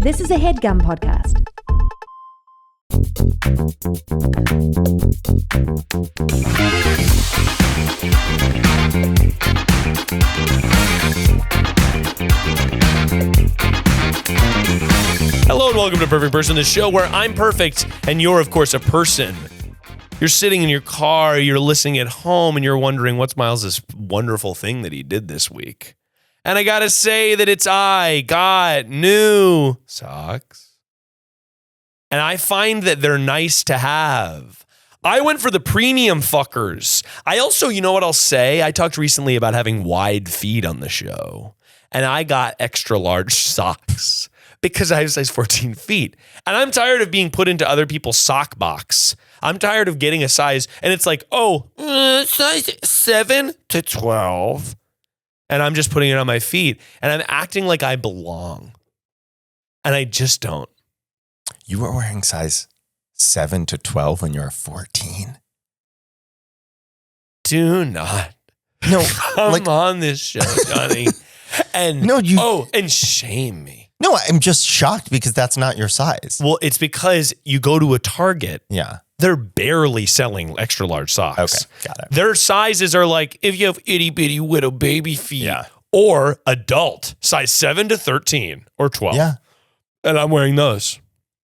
This is a Headgum podcast. Hello and welcome to Perfect Person, the show where I'm perfect and you're, of course, a person. You're sitting in your car, you're listening at home, and you're wondering what's Miles' wonderful thing that he did this week. And I gotta say that I got new socks. And I find that they're nice to have. I went for the premium fuckers. I also, you know what I'll say? I talked recently about having wide feet on the show. And I got extra large socks because I have size 14 feet. And I'm tired of being put into other people's sock box. I'm tired of getting a size, and it's like, size 7 to 12. And I'm just putting it on my feet, and I'm acting like I belong. And I just don't. You were wearing size 7 to 12 when you were 14? Do not. No, come on this show, Johnny. And and shame me. No, I'm just shocked because that's not your size. Well, it's because you go to a Target. Yeah. They're barely selling extra large socks. Okay, got it. Their sizes are like if you have itty bitty little baby feet or adult, size 7 to 13 or 12. Yeah. And I'm wearing those.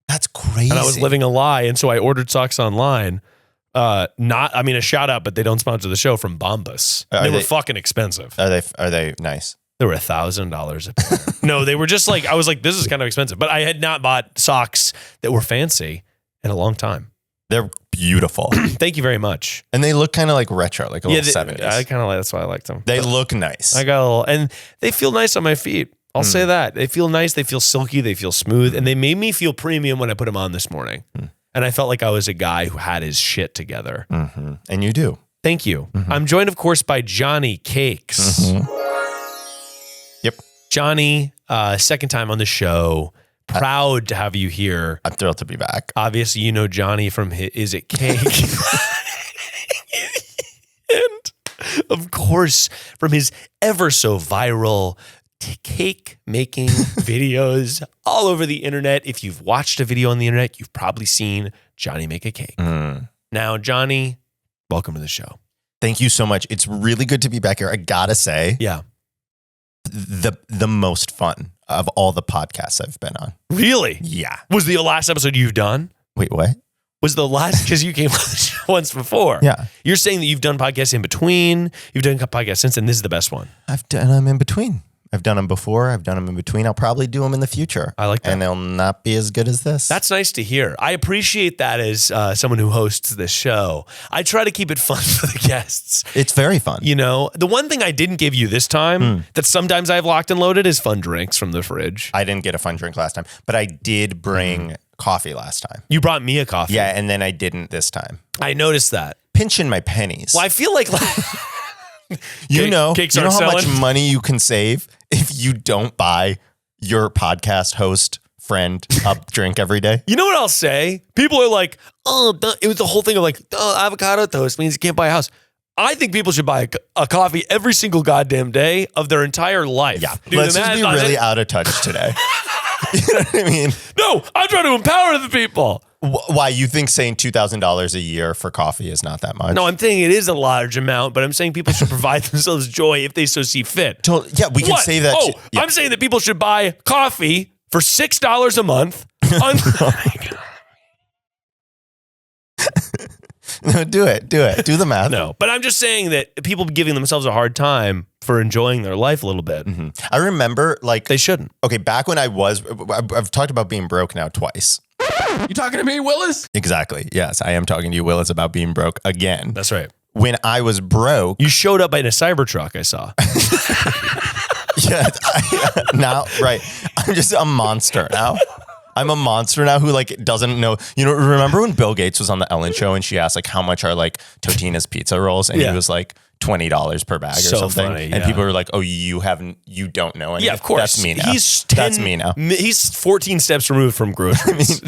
That's crazy. And I was living a lie, and so I ordered socks online. A shout out, but they don't sponsor the show, from Bombas. They were fucking expensive. Are they nice? They were $1,000 a pair. No, they were just like, I was like, this is kind of expensive. But I had not bought socks that were fancy in a long time. They're beautiful. Thank you very much. And they look kind of like retro, like a little 70s. I kind of like, that's why I liked them. They look nice. I got a little, and they feel nice on my feet. I'll say that. They feel nice. They feel silky. They feel smooth. And they made me feel premium when I put them on this morning. And I felt like I was a guy who had his shit together. Mm-hmm. And you do. Thank you. Mm-hmm. I'm joined, of course, by Jonny Cakes. Mm-hmm. Yep. Johnny, second time on the show. Proud to have you here. I'm thrilled to be back. Obviously, you know Johnny from Is It Cake? And, of course, from his ever so viral cake making videos all over the internet. If you've watched a video on the internet, you've probably seen Johnny make a cake. Now, Johnny, welcome to the show. Thank you so much. It's really good to be back here. I gotta say, the most fun of all the podcasts I've been on. Really? Yeah. Was the last episode you've done? Wait, what? Was the last, because you came on the show once before. Yeah. You're saying that you've done podcasts in between, you've done podcasts since, and this is the best one. I've done them in between. I've done them before. I've done them in between. I'll probably do them in the future. I like that. And they'll not be as good as this. That's nice to hear. I appreciate that as someone who hosts this show. I try to keep it fun for the guests. It's very fun. You know, the one thing I didn't give you this time that sometimes I've locked and loaded is fun drinks from the fridge. I didn't get a fun drink last time, but I did bring coffee last time. You brought me a coffee. Yeah, and then I didn't this time. I noticed that. Pinching my pennies. Well, I feel like... You know how selling? much money you can save if you don't buy your podcast host friend a drink every day? You know what I'll say? People are like, it was the whole thing of like, avocado toast means you can't buy a house. I think people should buy a coffee every single goddamn day of their entire life. Yeah, let's just be really out of touch today. You know what I mean? No, I'm trying to empower the people. Why, you think saying $2,000 a year for coffee is not that much? No, I'm saying it is a large amount, but I'm saying people should provide themselves joy if they so see fit. Yeah, we can say that. I'm saying that people should buy coffee for $6 a month. No, do it. Do the math. No, but I'm just saying that people giving themselves a hard time for enjoying their life a little bit. Mm-hmm. I remember, like... They shouldn't. Okay, back when I've talked about being broke now twice. You talking to me, Willis? Exactly. Yes, I am talking to you, Willis, about being broke again. That's right. When I was broke... You showed up in a Cybertruck, I saw. Yeah, now, right. I'm just a monster now. I'm a monster now who like doesn't know. You know, remember when Bill Gates was on the Ellen Show and she asked like how much are like Totino's pizza rolls, and he was like $20 per bag or something. Funny, and people were like, "Oh, you don't know anything." Yeah, of course. That's me now. That's me now. He's 14 steps removed from groceries.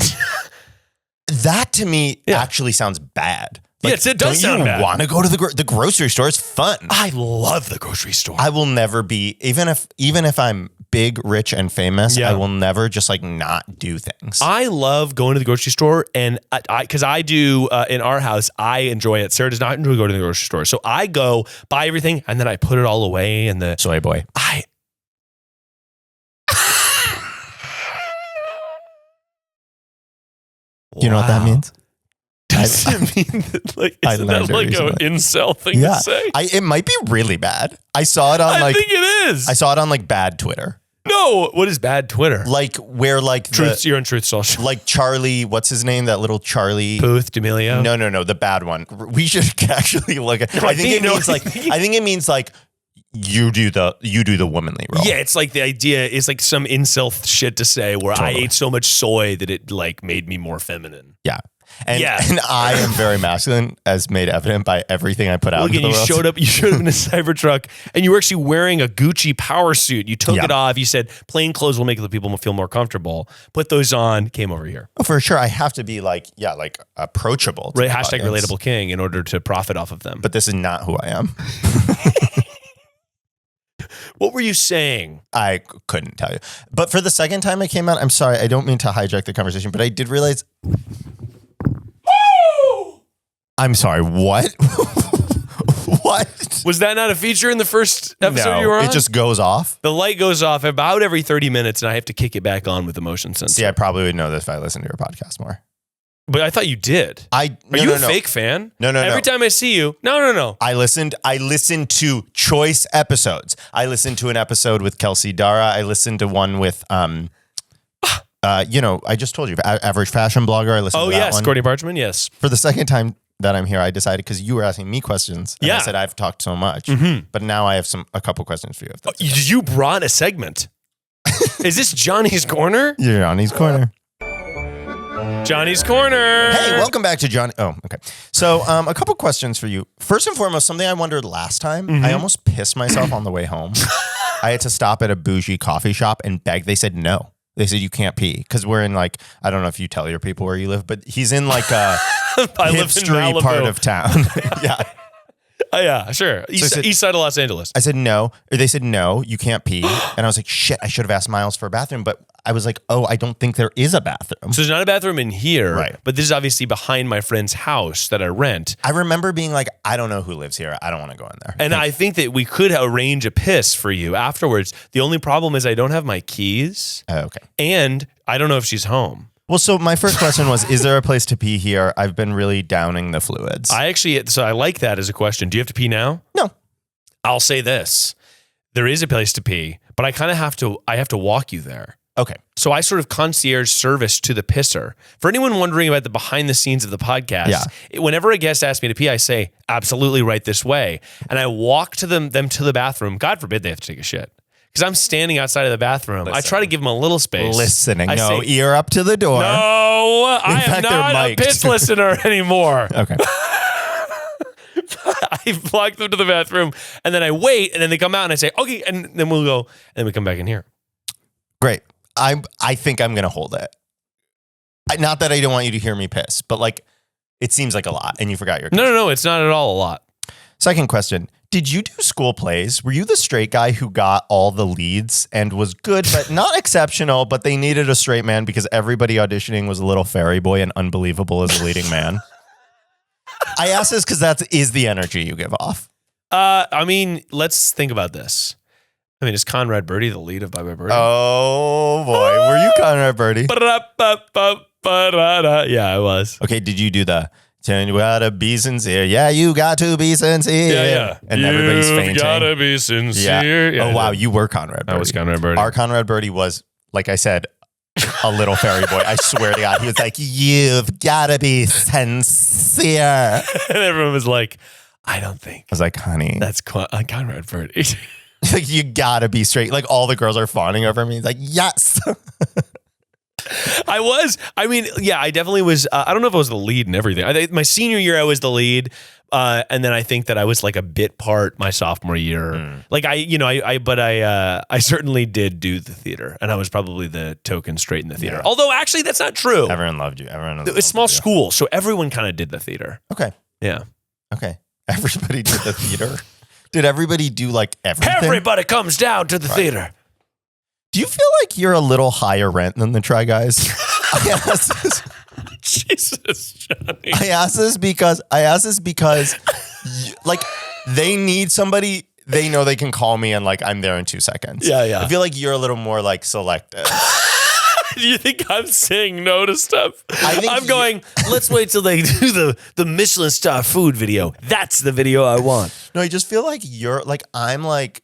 That to me actually sounds bad. Like, yes, it does sound bad. Don't you want to go to the grocery store? It's fun. I love the grocery store. I will never be, even if I'm big, rich, and famous, Yeah. I will never just like not do things. I love going to the grocery store, and because I do in our house, I enjoy it. Sarah does not enjoy going to the grocery store, so I go buy everything and then I put it all away. And the Soy boy. Do you know what that means? Does it mean that, like, isn't that like an incel thing to say? It might be really bad. I saw it on I think it is. I saw it on like bad Twitter. No, what is bad Twitter? Like where like You're on Truth Social. like Charlie, what's his name? That little Charlie Booth D'Amelio. No, the bad one. We should actually look at. I think it means like you do the womanly role. Yeah, it's like the idea is like some incel shit to say where I ate so much soy that it like made me more feminine. Yeah. And I am very masculine, as made evident by everything I put out. Again, you showed up in a Cybertruck, and you were actually wearing a Gucci power suit. You took it off. You said plain clothes will make the people feel more comfortable. Put those on. Came over here. Oh, for sure, I have to be like approachable. Right, hashtag relatable king in order to profit off of them. But this is not who I am. What were you saying? I couldn't tell you. But for the second time I came out, I'm sorry, I don't mean to hijack the conversation, but I did realize. I'm sorry, what? What? Was that not a feature in the first episode you were on? It just goes off. The light goes off about every 30 minutes, and I have to kick it back on with the motion sensor. See, I probably would know this if I listened to your podcast more. But I thought you did. Are you a fake fan? No. Every time I see you, no. I listened to choice episodes. I listened to an episode with Kelsey Dara. I listened to one with I just told you, average fashion blogger. I listened to that one. Courtney Barchman, yes. For the second time that I'm here, I decided, because you were asking me questions, and I said I've talked so much, but now I have a couple questions for you. If that's okay. You brought a segment. Is this Johnny's Corner? You're Johnny's Corner. Johnny's Corner. Hey, welcome back to Johnny. Oh, okay. So a couple questions for you. First and foremost, something I wondered last time, I almost pissed myself on the way home. I had to stop at a bougie coffee shop and beg. They said no. They said you can't pee because we're in like, I don't know if you tell your people where you live, but he's in like a hipstery part of town. Yeah. Oh, yeah, sure. East side of Los Angeles. I said no. Or they said no, you can't pee. And I was like, shit, I should have asked Miles for a bathroom. But I was like, oh, I don't think there is a bathroom. So there's not a bathroom in here, right? But this is obviously behind my friend's house that I rent. I remember being like, I don't know who lives here. I don't want to go in there. And I think that we could arrange a piss for you afterwards. The only problem is I don't have my keys. Okay. And I don't know if she's home. Well, so my first question was, is there a place to pee here? I've been really downing the fluids. I like that as a question. Do you have to pee now? No. I'll say this. There is a place to pee, but I kind of have to walk you there. Okay. So I sort of concierge service to the pisser. For anyone wondering about the behind the scenes of the podcast, whenever a guest asks me to pee, I say, absolutely right this way. And I walk to them to the bathroom. God forbid they have to take a shit. Because I'm standing outside of the bathroom. I try to give them a little space. Listening. Ear up to the door. No, I am not a piss listener anymore. Okay. I walk them to the bathroom, and then I wait, and then they come out, and I say, okay, and then we'll go, and then we come back in here. Great. I think I'm going to hold it. Not that I don't want you to hear me piss, but like, it seems like a lot, and you forgot your question. No, it's not at all a lot. Second question. Did you do school plays? Were you the straight guy who got all the leads and was good, but not exceptional, but they needed a straight man because everybody auditioning was a little fairy boy and unbelievable as a leading man? I ask this because that is the energy you give off. I mean, let's think about this. I mean, is Conrad Birdie the lead of Bye Bye Birdie? Oh, boy. Were you Conrad Birdie? Yeah, I was. Okay, did you do the... You gotta be sincere. Yeah, you got to be sincere. Yeah. And everybody's fainting. You gotta be sincere. Yeah. Oh, wow. You were Conrad Birdie. I was Conrad Birdie. Our Conrad Birdie was, like I said, a little fairy boy. I swear to God. He was like, you've gotta be sincere. And everyone was like, I don't think. I was like, honey. That's Conrad Birdie. Like, you gotta be straight. Like, all the girls are fawning over me. He's like, yes. I definitely was. I don't know if I was the lead and everything. My senior year, I was the lead. And then I think that I was like a bit part my sophomore year. Like I certainly did do the theater, and I was probably the token straight in the theater. Yeah. Although actually that's not true. Everyone loved you. It was a small school, so everyone kind of did the theater. Okay. Yeah. Okay. Everybody did the theater. Did everybody do like everything? Everybody comes down to the theater. Do you feel like you're a little higher rent than the Try Guys? I ask this. Jesus, Johnny. I ask this because like they need somebody. They know they can call me and like I'm there in 2 seconds. Yeah. I feel like you're a little more like selective. Do you think I'm saying no to stuff? I'm going, let's wait till they do the Michelin star food video. That's the video I want. No, I just feel like you're like, I'm like,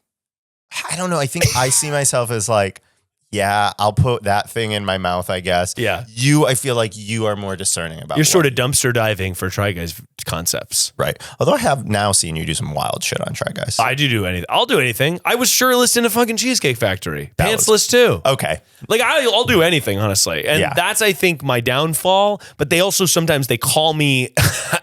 I don't know. I think I see myself as like, yeah, I'll put that thing in my mouth, I guess. Yeah. I feel like you are more discerning about You're sort of dumpster diving for Try Guys concepts. Right. Although I have now seen you do some wild shit on Try Guys. I do anything. I'll do anything. I was shirtless in a fucking Cheesecake Factory. Pantsless too. Okay. Like I'll do anything, honestly. And that's, I think, my downfall. But they also sometimes they call me,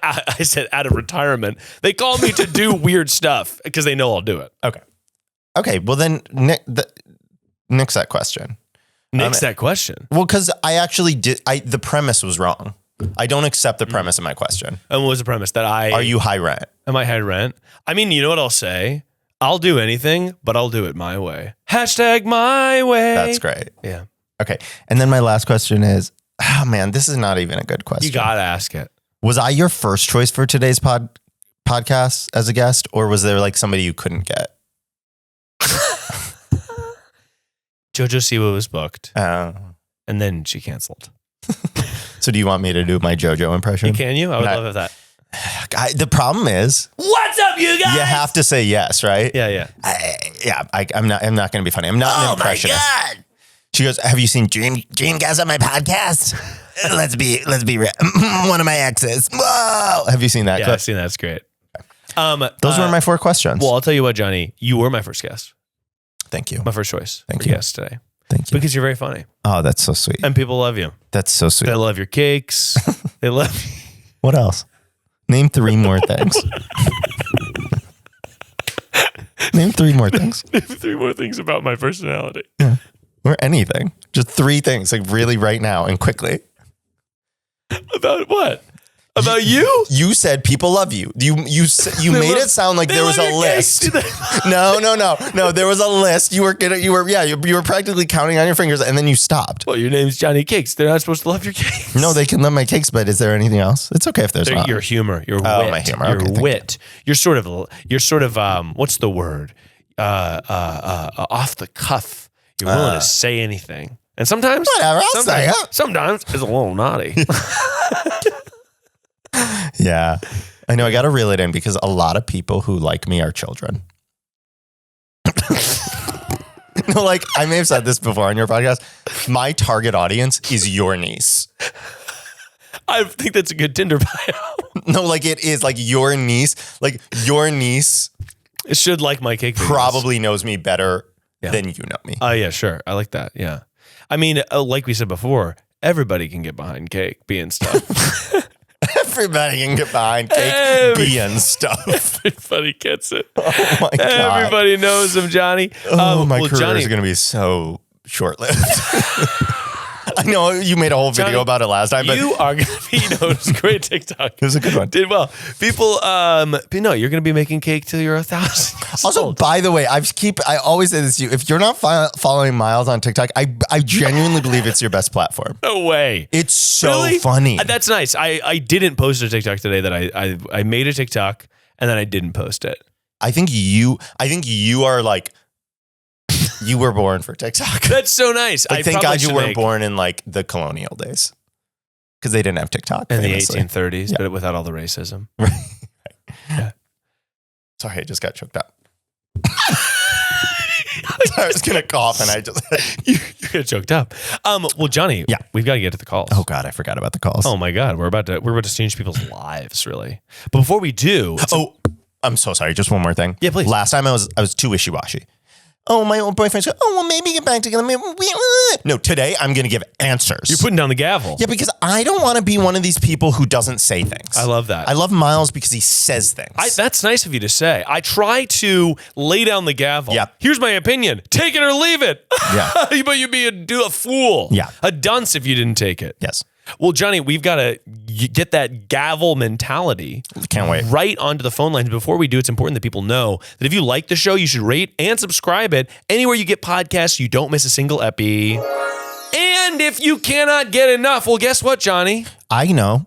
I said out of retirement, they call me to do weird stuff because they know I'll do it. Okay. Well, then nix that question. Nix that question. Well, because I actually did. The premise was wrong. I don't accept the premise of my question. And what was the premise? Are you high rent? Am I high rent? I mean, you know what I'll say? I'll do anything, but I'll do it my way. #my way. That's great. Yeah. Okay. And then my last question is, oh man, this is not even a good question. You gotta ask it. Was I your first choice for today's podcast as a guest, or was there like somebody you couldn't get? JoJo Siwa was booked, Oh. and then she canceled. So do you want me to do my JoJo impression? Can you? I would love that. The problem is, what's up, you guys? you have to say yes, right? Yeah. I'm not going to be funny. I'm not an impressionist. Oh my God. She goes, have you seen Dream Guys on my podcast? Let's be real. One of my exes. Whoa. Have you seen that clip? I've seen that. It's great. Those were my 4 questions. Well, I'll tell you what, Johnny, you were my first guest. Thank you. My first choice. Thank you. Guest today. Thank you. Because you're very funny. Oh, that's so sweet. And people love you. That's so sweet. They love your cakes. They love you. What else? Name 3 more things. Name 3 more things. Name 3 more things about my personality. Yeah. Or anything. Just 3 things, like really right now and quickly. About what? About you? You said people love you. You made it sound like there was a list. No. There was a list. You were practically counting on your fingers, and then you stopped. Well, your name's Jonny Cakes. They're not supposed to love your cakes. No, they can love my cakes, but is there anything else? It's okay if there's not. Your humor, your wit. Oh, my humor. Your Okay, wit. You're sort of what's the word? Off the cuff. You're willing to say anything, and sometimes whatever. I'll say it. Sometimes it's a little naughty. Yeah. I know. I got to reel it in because a lot of people who like me are children. No, like I may have said this before on your podcast. My target audience is your niece. I think that's a good Tinder bio. No, like it is like your niece. Like your niece It should like my cake videos. probably knows me better than you know me. Oh, yeah, sure. I like that. Yeah. I mean, like we said before, everybody can get behind cake being stuff. Everybody can get behind cake being stuff. Everybody gets it. Oh my God. Everybody knows him, Johnny. My career Johnny, is going to be so short-lived. I know you made a whole video about it last time, but you are going to be, it was a great TikTok. It was a good one. Did well. People, no, you're going to be making cake till you're 1,000 years Also, old. by the way, I always say this to you. If you're not following Miles on TikTok, I genuinely believe it's your best platform. No way. It's so Really? funny. That's nice. I didn't post a TikTok today that I made a TikTok and then I didn't post it. I think you are like, you were born for TikTok. That's so nice. Like, thank God you weren't born in like the colonial days because they didn't have TikTok. In famously. the 1830s, but without all the racism. Right. Yeah. Sorry, I just got choked up. I was going to cough and I just... you got choked up. Well, Johnny, we've got to get to the calls. Oh God, I forgot about the calls. Oh my God, we're about to change people's lives, really. But before we do... I'm so sorry. Just one more thing. Yeah, please. Last time I was too wishy-washy. Oh, my old boyfriend's going, oh, well, maybe get back together. No, today I'm going to give answers. You're putting down the gavel. Yeah, because I don't want to be one of these people who doesn't say things. I love that. I love Miles because he says things. That's nice of you to say. I try to lay down the gavel. Yeah. Here's my opinion. Take it or leave it. Yeah. But you'd be a fool. Yeah. A dunce if you didn't take it. Yes. Well, Johnny, we've got to get that gavel mentality. Can't wait. Right onto the phone lines. Before we do, it's important that people know that if you like the show, you should rate and subscribe it anywhere you get podcasts. You don't miss a single epi. And if you cannot get enough, well, guess what, Johnny? I know.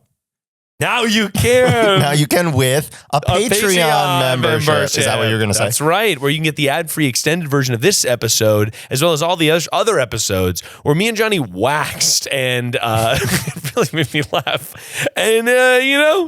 Now you can. Now you can with a Patreon membership. Is that what you're going to say? That's right. Where you can get the ad-free extended version of this episode, as well as all the other episodes where me and Johnny waxed and it really made me laugh. And,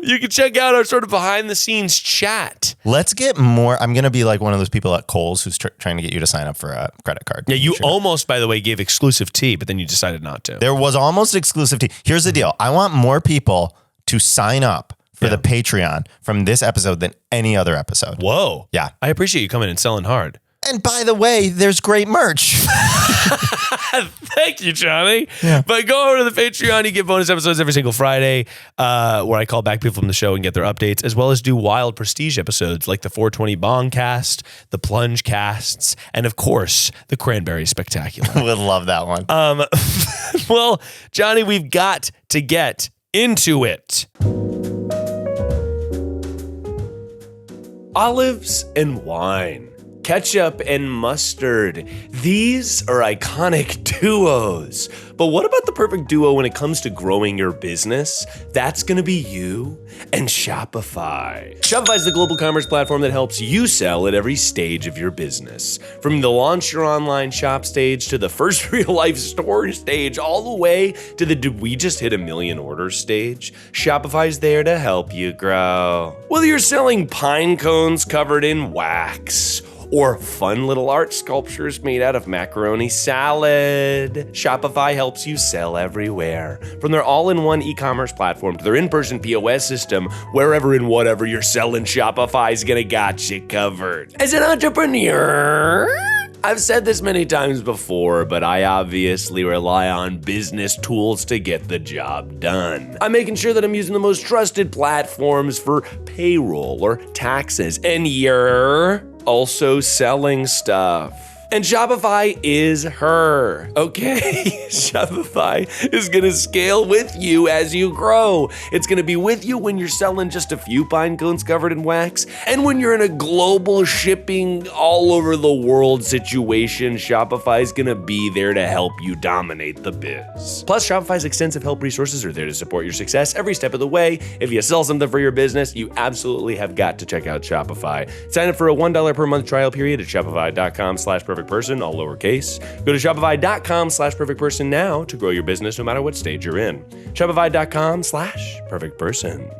you can check out our sort of behind-the-scenes chat. Let's get more. I'm going to be like one of those people at Kohl's who's trying to get you to sign up for a credit card. Yeah, you almost, by the way, gave exclusive tea, but then you decided not to. There was almost exclusive tea. Here's the deal. I want more people to sign up for the Patreon from this episode than any other episode. Whoa. Yeah. I appreciate you coming and selling hard. And by the way, there's great merch. Thank you, Johnny. Yeah. But go over to the Patreon. You get bonus episodes every single Friday where I call back people from the show and get their updates, as well as do wild prestige episodes like the 420 Bong cast, the Plunge casts, and of course, the Cranberry Spectacular. Would love that one. Well, Johnny, we've got to get into it. Olives and wine, ketchup and mustard. These are iconic duos. But what about the perfect duo when it comes to growing your business? That's going to be you and Shopify. Shopify is the global commerce platform that helps you sell at every stage of your business. From the launch your online shop stage to the first real life store stage, all the way to the did we just hit 1 million orders stage, Shopify's there to help you grow. Whether you're selling pine cones covered in wax, or fun little art sculptures made out of macaroni salad, Shopify helps you sell everywhere. From their all-in-one e-commerce platform to their in-person POS system, wherever and whatever you're selling, Shopify's gonna got you covered. As an entrepreneur, I've said this many times before, but I obviously rely on business tools to get the job done. I'm making sure that I'm using the most trusted platforms for payroll or taxes, and you're also selling stuff. And Shopify is her, okay? Shopify is gonna scale with you as you grow. It's gonna be with you when you're selling just a few pine cones covered in wax. And when you're in a global shipping all over the world situation, Shopify is gonna be there to help you dominate the biz. Plus, Shopify's extensive help resources are there to support your success every step of the way. If you sell something for your business, you absolutely have got to check out Shopify. Sign up for a $1 per month trial period at shopify.com/perfectperson, all lowercase. Go to shopify.com/perfectperson now to grow your business no matter what stage you're in. Shopify.com/perfectperson.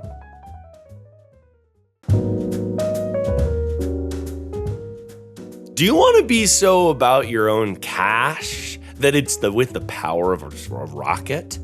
Do you want to be so about your own cash that it's with the power of a rocket?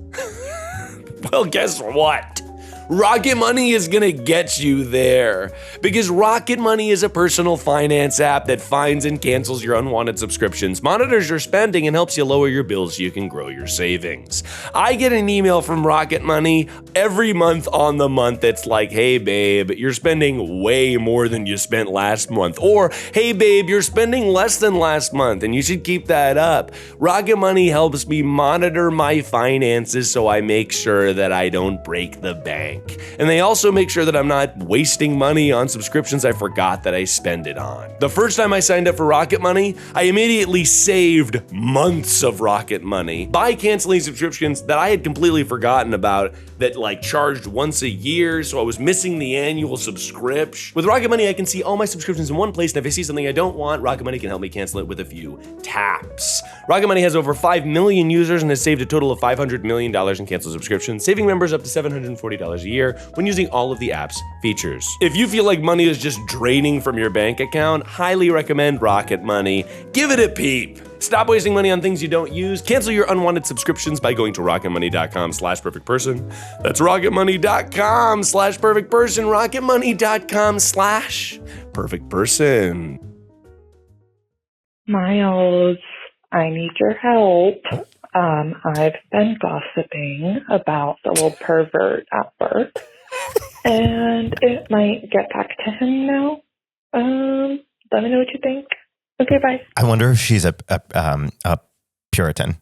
Well, guess what? Rocket Money is gonna get you there, because Rocket Money is a personal finance app that finds and cancels your unwanted subscriptions, monitors your spending, and helps you lower your bills so you can grow your savings. I get an email from Rocket Money every month on the month that's like, hey babe, you're spending way more than you spent last month, or hey babe, you're spending less than last month and you should keep that up. Rocket Money helps me monitor my finances so I make sure that I don't break the bank. And they also make sure that I'm not wasting money on subscriptions I forgot that I spend it on. The first time I signed up for Rocket Money, I immediately saved months of Rocket Money by canceling subscriptions that I had completely forgotten about that like charged once a year, so I was missing the annual subscription. With Rocket Money, I can see all my subscriptions in one place, and if I see something I don't want, Rocket Money can help me cancel it with a few taps. Rocket Money has over 5 million users and has saved a total of $500 million in canceled subscriptions, saving members up to $740 a year when using all of the app's features. If you feel like money is just draining from your bank account, highly recommend Rocket Money. Give it a peep. Stop wasting money on things you don't use. Cancel your unwanted subscriptions by going to rocketmoney.com/perfectperson. That's rocketmoney.com/perfectperson. rocketmoney.com/perfectperson. Miles, I need your help. I've been gossiping about the little pervert at work, and it might get back to him now. Let me know what you think. Okay, bye. I wonder if she's a Puritan.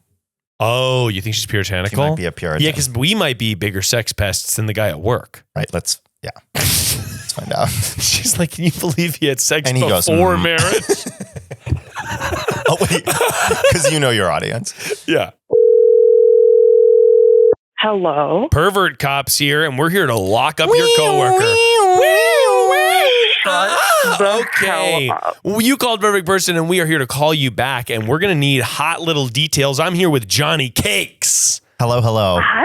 Oh, you think she's She puritanical? might be a Puritan. Yeah, because we might be bigger sex pests than the guy at work. Right, let's find out. She's like, can you believe he had sex And he goes, before marriage? Oh, wait, because you know your audience. Yeah. Hello. Pervert cops here, and we're here to lock up your coworker. Okay. Well, you called Perfect Person, and we are here to call you back, and we're going to need hot little details. I'm here with Jonny Cakes. Hello. Hi,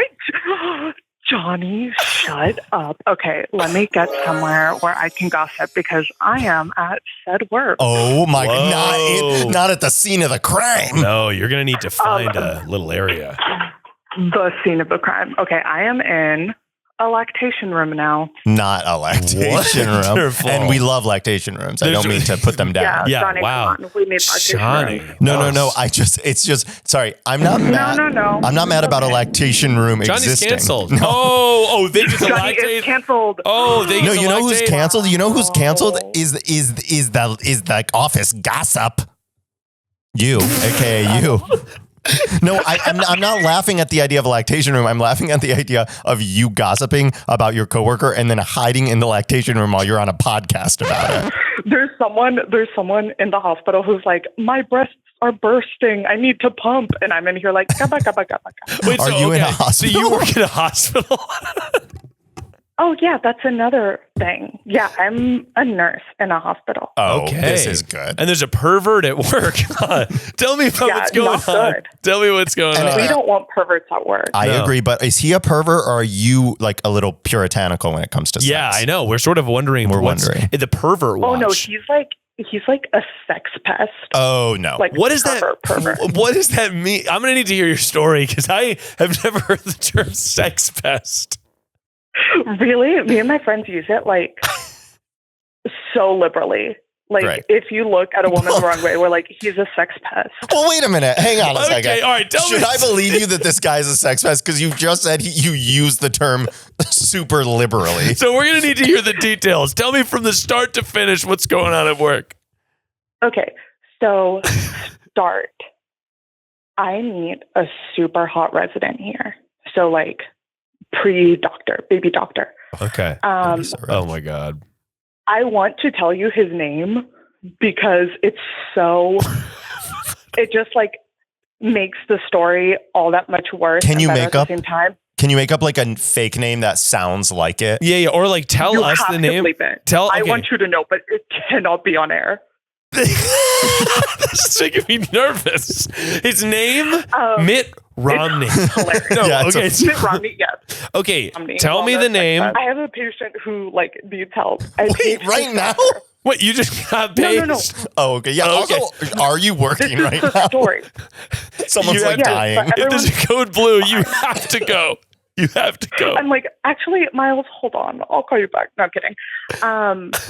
Johnny, shut up. Okay, let me get somewhere where I can gossip because I am at said work. Oh my Whoa. God! Not at the scene of the crime. No, you're going to need to find a little area. The scene of the crime. Okay, I am in a lactation room now. Not a lactation room. Wonderful. And we love lactation rooms. I don't mean to put them down. Yeah, Johnny, wow. come on. We need lactation Johnny. rooms. No. It's just, sorry. I'm not mad. No. I'm not mad about a Okay. lactation room Johnny's existing. canceled. No. Oh, they get to Johnny is lactate. canceled. Oh, they get No, to you know who's lactate? canceled? You know who's canceled is the office gossip. You, aka you. No, I'm not laughing at the idea of a lactation room. I'm laughing at the idea of you gossiping about your coworker and then hiding in the lactation room while you're on a podcast about it. There's someone in the hospital who's like, my breasts are bursting. I need to pump. And I'm in here like, gabba, gabba, gabba, gabba. Wait, Are you in a hospital? So you work in a hospital? Oh, yeah, that's another thing. Yeah, I'm a nurse in a hospital. Oh, Okay. this is good. And there's a pervert at work. Tell me about what's going not on. good. Tell me what's going on. We don't want perverts at work. I No. agree, but is he a pervert or are you like a little puritanical when it comes to sex? Yeah, I know. We're sort of wondering. We're what's wondering. the pervert watch. Oh, no, he's like a sex pest. Oh, no. Like What is that? pervert. What does that mean? I'm going to need to hear your story because I have never heard the term sex pest. Really? Me and my friends use it like so liberally. Like Right. if you look at a woman the wrong way, we're like, he's a sex pest. Well, wait a minute. Hang on a second. Okay, all right. Tell Should me. I believe you that this guy's a sex pest? Because you just said you use the term super liberally. So we're going to need to hear the details. Tell me from the start to finish what's going on at work. Okay, so start. I meet a super hot resident here. So like pre-doctor, baby doctor. Okay. Oh my God. I want to tell you his name because it's so, it just like makes the story all that much worse. Can you and better make at up- the same time. Can you make up like a fake name that sounds like it? Yeah. Or like tell You us have the to name. bleep it. Tell. I okay. want you to know, but it cannot be on air. This is making me nervous. His name, Mitt Romney. Hilarious. No, Yeah, it's okay. Mitt Romney, yes. Okay, Romney. tell me the name. I have a patient who like needs help. I Wait, paid right his now? doctor. What, you just got No, paid? no. Oh, okay. Yeah. Oh, okay. Also, are you This working is right the now? story. Someone's You like have to- dying. but If there's a code blue, you have to go. You have to go. I'm like, actually, Miles, hold on. I'll call you back. No, I'm kidding.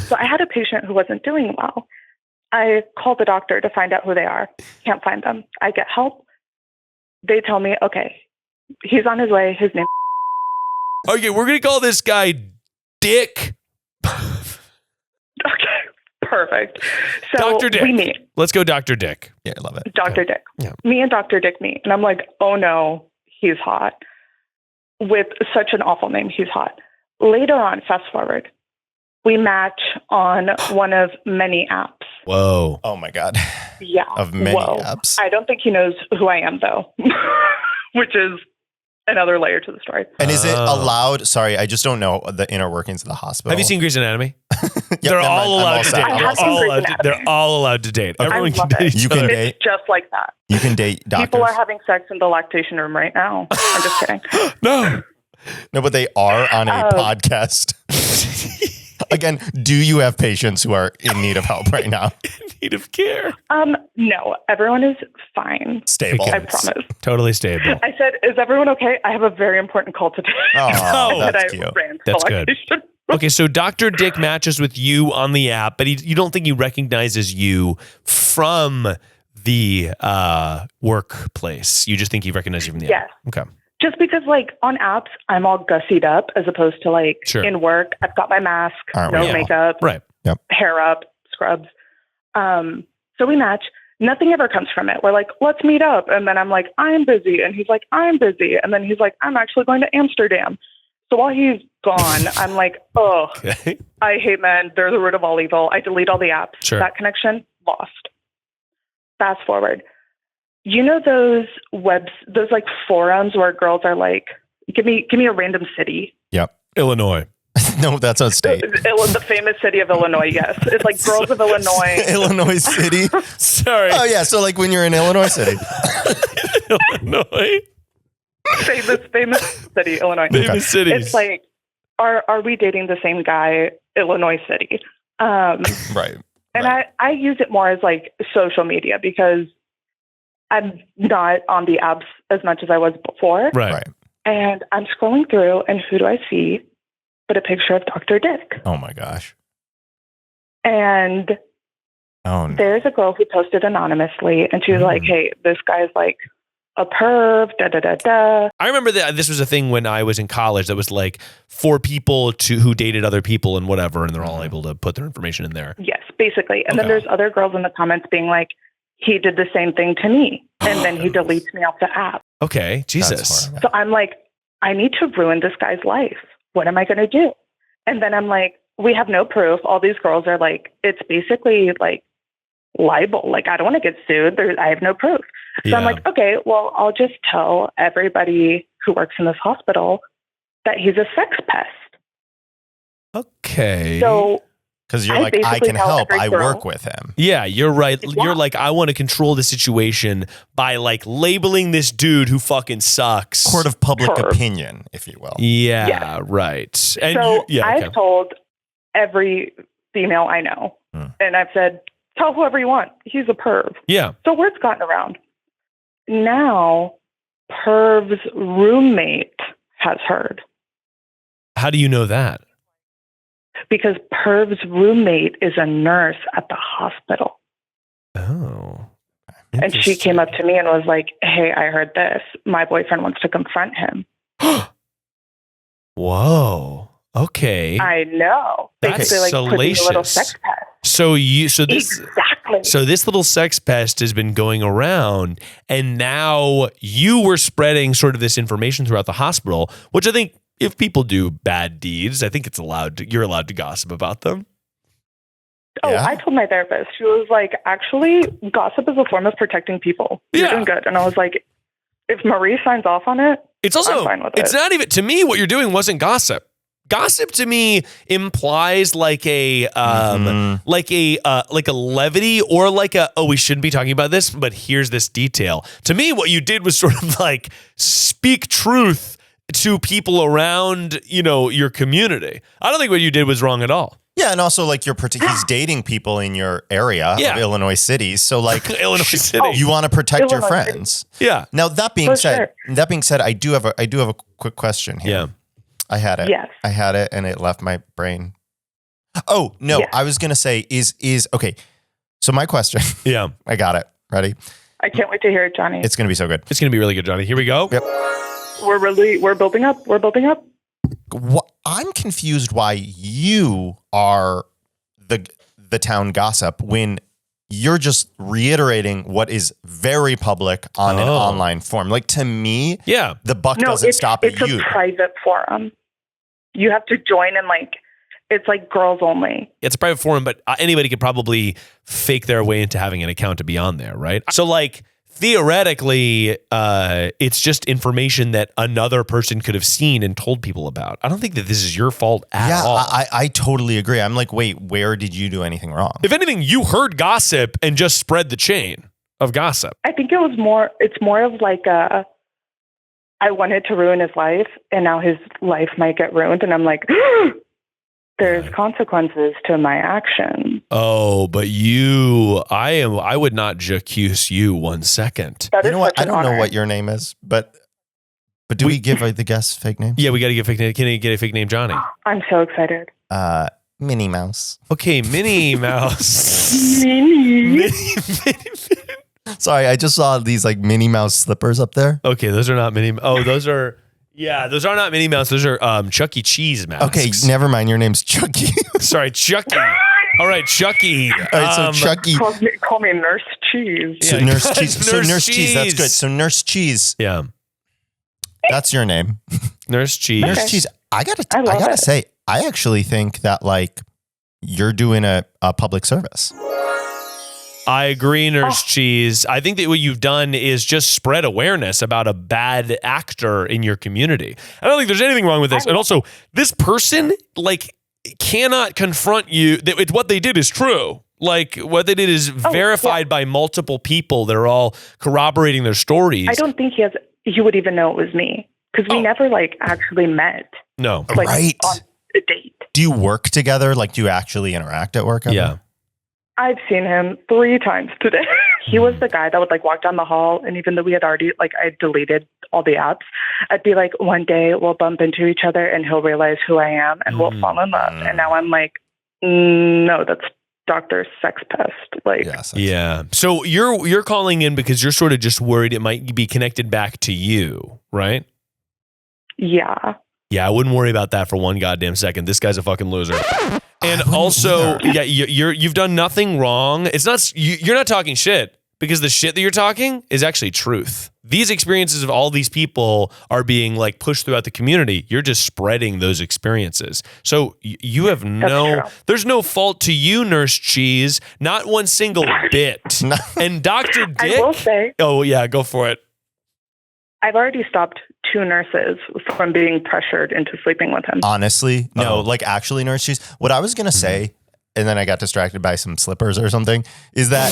So I had a patient who wasn't doing well. I called the doctor to find out who they are. Can't find them. I get help. They tell me, okay, he's on his way. His name. Okay, we're going to call this guy Dick. Okay, perfect. So Dr. Dick. we meet. Let's go Dr. Dick. Yeah, I love it. Dr. Dick. Yeah. Me and Dr. Dick meet. And I'm like, oh no, he's hot. With such an awful name, he's hot. Later on, fast forward, we match on one of many apps. Whoa. Oh my God. Yeah. Of many Whoa. apps. I don't think he knows who I am, though, which is another layer to the story. And is it Oh. allowed? Sorry, I just don't know the inner workings of the hospital. Have you seen Grey's Anatomy? Yep, They're never all mind. I'm allowed to set. date. I They're have seen all Grey's allowed to, Anatomy. they're all allowed to date. Everyone love can date it. each You can other. date. It's just like that. You can date doctors. People are having sex in the lactation room right now. I'm just kidding. No. No, but they are on a podcast. Again, do you have patients who are in need of help right now? Need of care. No, everyone is fine. Stable. Okay. I promise. Totally stable. I said, is everyone okay? I have a very important call today. Oh, No. that's I cute. ran to That's the good. lactation. Okay, so Dr. Dick matches with you on the app, but you don't think he recognizes you from the workplace. You just think he recognizes you from the Yes. app. Okay. Just because, like, on apps, I'm all gussied up as opposed to, like, Sure. in work, I've got my mask, Aren't no we all? makeup, Right. hair up, scrubs. So we match. Nothing ever comes from it. We're like, let's meet up. And then I'm like, I'm busy. And he's like, I'm busy. And then he's like, I'm actually going to Amsterdam. So while he's gone, I'm like, oh, Okay. I hate men. They're the root of all evil. I delete all the apps. Sure. That connection, lost. Fast forward. You know those those like forums where girls are like, give me a random city. Yep. Illinois. No, that's a state. It was the famous city of Illinois, yes. It's like girls of Illinois. Illinois City. Sorry. Oh yeah, so like when you're in Illinois City. Illinois. famous city, Illinois. Famous cities. It's like, are we dating the same guy, Illinois City? Right. And right. I use it more as like social media because I'm not on the apps as much as I was before. Right. And I'm scrolling through, and who do I see but a picture of Dr. Dick? Oh my gosh. And Oh no. there's a girl who posted anonymously, and she was like, hey, this guy's like a perv, da-da-da-da. I remember that this was a thing when I was in college that was like for people who dated other people and whatever, and they're all able to put their information in there. Yes, basically. And then there's other girls in the comments being like, he did the same thing to me. And then he deletes me off the app. Okay. Jesus. So I'm like, I need to ruin this guy's life. What am I going to do? And then I'm like, we have no proof. All these girls are like, it's basically like libel. Like, I don't want to get sued. I have no proof. So I'm like, okay, well, I'll just tell everybody who works in this hospital that he's a sex pest. Okay. So because you're I like, I basically can tell help. every I girl- work with him. Yeah, you're right. Yeah. You're like, I want to control the situation by like labeling this dude who fucking sucks. Court of public Perv. opinion, if you will. Yeah, Yeah. right. And so okay. I've told every female I know, and I've said, tell whoever you want. He's a perv. Yeah. So word's gotten around. Now, Perv's roommate has heard How do you know that? because Perv's roommate is a nurse at the hospital. Oh. And she came up to me and was like, hey, I heard this. My boyfriend wants to confront him. Whoa. Okay. I know. That's Basically, like, put me in a little salacious. sex pest. So Exactly. this little sex pest has been going around, and now you were spreading sort of this information throughout the hospital, which I think if people do bad deeds, I think you're allowed to gossip about them. Oh, Yeah. I told my therapist. She was like, actually, gossip is a form of protecting people. You're Yeah. doing good. And I was like, if Marie signs off on it, It's also, I'm fine with it's it. not even, to me, what you're doing wasn't gossip. Gossip to me implies like a levity or like we shouldn't be talking about this, but here's this detail. To me, what you did was sort of like speak truth to people around, your community. I don't think what you did was wrong at all. Yeah, and also like he's dating people in your area Yeah. of Illinois City. So like Illinois City. you want to protect your Illinois City. friends. Yeah. Now that being For said, I do have a quick question here. Yeah. I had it. Yes. I had it and it left my brain. Oh, no, Yes. I was going to say is okay. So my question, Yeah. I got it. Ready? I can't wait to hear it, Johnny. It's going to be so good. It's going to be really good, Johnny. Here we go. Yep. We're building up. We're building up. I'm confused why you are the town gossip when you're just reiterating what is very public on an online forum. Like to me, Yeah. the buck No, doesn't stop at it's you. a private forum. You have to join and it's like girls only. It's a private forum, but anybody could probably fake their way into having an account to be on there, right? So like theoretically, it's just information that another person could have seen and told people about. I don't think that this is your fault at all. I totally agree. I'm like, wait, where did you do anything wrong? If anything, you heard gossip and just spread the chain of gossip. I think it's more of like I wanted to ruin his life and now his life might get ruined. And I'm like, there's consequences to my actions. Oh, but I would not accuse you 1 second. That You is know what? such I an don't know honor. what your name is, but do we give the guest fake name? Yeah, we got to get fake name. Can I get a fake name, Johnny? I'm so excited. Minnie Mouse. Okay, Minnie Mouse. Minnie. Sorry, I just saw these like Minnie Mouse slippers up there. Okay, those are not Minnie. Oh, those are not Minnie Mouse. Those are Chuck E. Cheese masks. Okay, never mind. Your name's Chucky. Sorry, Chucky. All right, Chucky. All right, so Chucky. Call me Nurse Cheese. So Yeah. Nurse Cheese. So Nurse Nurse Cheese. That's Cheese. good. So Nurse Cheese. Yeah. That's your name. Nurse Cheese. Nurse Cheese. I love gotta it. say, I actually think that like you're doing a public service. I agree, Nurse Cheese. I think that what you've done is just spread awareness about a bad actor in your community. I don't think there's anything wrong with this. And also, this person like cannot confront you. That what they did is true. Like what they did is verified by multiple people that are all corroborating their stories. I don't think he would even know it was me because we never like actually met. No. Like Right. on a date. Do you work together? Like, do you actually interact at work? Ever? Yeah. I've seen him 3 times today. He was the guy that would like walk down the hall, and even though we had already like I deleted all the apps, I'd be like, one day we'll bump into each other and he'll realize who I am and we'll fall in love. And now I'm like, no, that's Dr. Sex Pest. Like, Yeah. So you're calling in because you're sort of just worried it might be connected back to you, right? yeah. Yeah, I wouldn't worry about that for one goddamn second. This guy's a fucking loser. And also, yeah, you've done nothing wrong. It's not you're not talking shit because the shit that you're talking is actually truth. These experiences of all these people are being like pushed throughout the community. You're just spreading those experiences. So you have there's no fault to you, Nurse Cheese. Not one single bit. And Dr. Dick. I will say. Oh yeah, go for it. I've already stopped 2 nurses from being pressured into sleeping with him. Honestly, no, like actually, Nurse Cheese. What I was going to say, and then I got distracted by some slippers or something, is that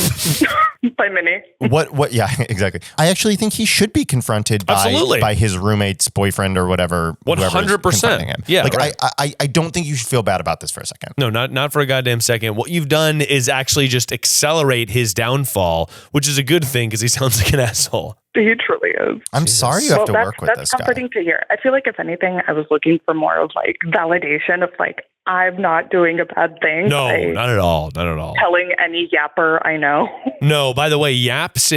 by Minnie. What? Yeah, exactly. I actually think he should be confronted by his roommate's boyfriend or whatever. 100%. Yeah. Like I don't think you should feel bad about this for a second. No, not for a goddamn second. What you've done is actually just accelerate his downfall, which is a good thing because he sounds like an asshole. He truly is. I'm sorry you have to work with this guy. That's comforting to hear. I feel like if anything, I was looking for more of like validation of like, I'm not doing a bad thing. No, not at all. Not at all. Telling any yapper I know. No, by the way,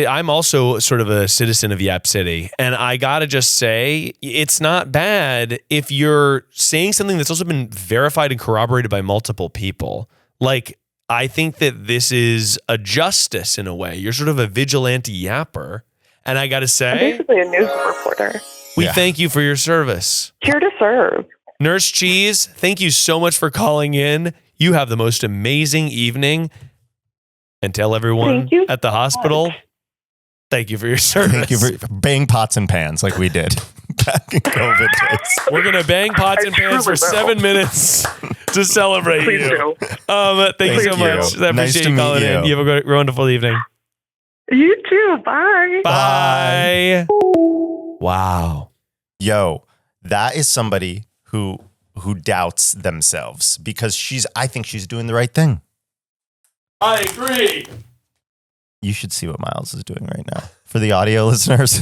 I'm also sort of a citizen of Yap City. And I got to just say, it's not bad if you're saying something that's also been verified and corroborated by multiple people. Like, I think that this is a justice in a way. You're sort of a vigilante yapper. And I got to say, I'm basically a news reporter. We thank you for your service. Here to serve. Nurse Cheese, thank you so much for calling in. You have the most amazing evening. And tell everyone at the hospital, thank you for your service. Thank you for bang pots and pans like we did back in COVID days. We're going to bang pots and pans for 7 minutes to celebrate Please you. do. Thank you so much. I Nice appreciate to you calling meet in. you. You have a wonderful evening. You too. Bye. Bye. Wow. Yo, that is somebody who doubts themselves because I think she's doing the right thing. I agree. You should see what Miles is doing right now. For the audio listeners.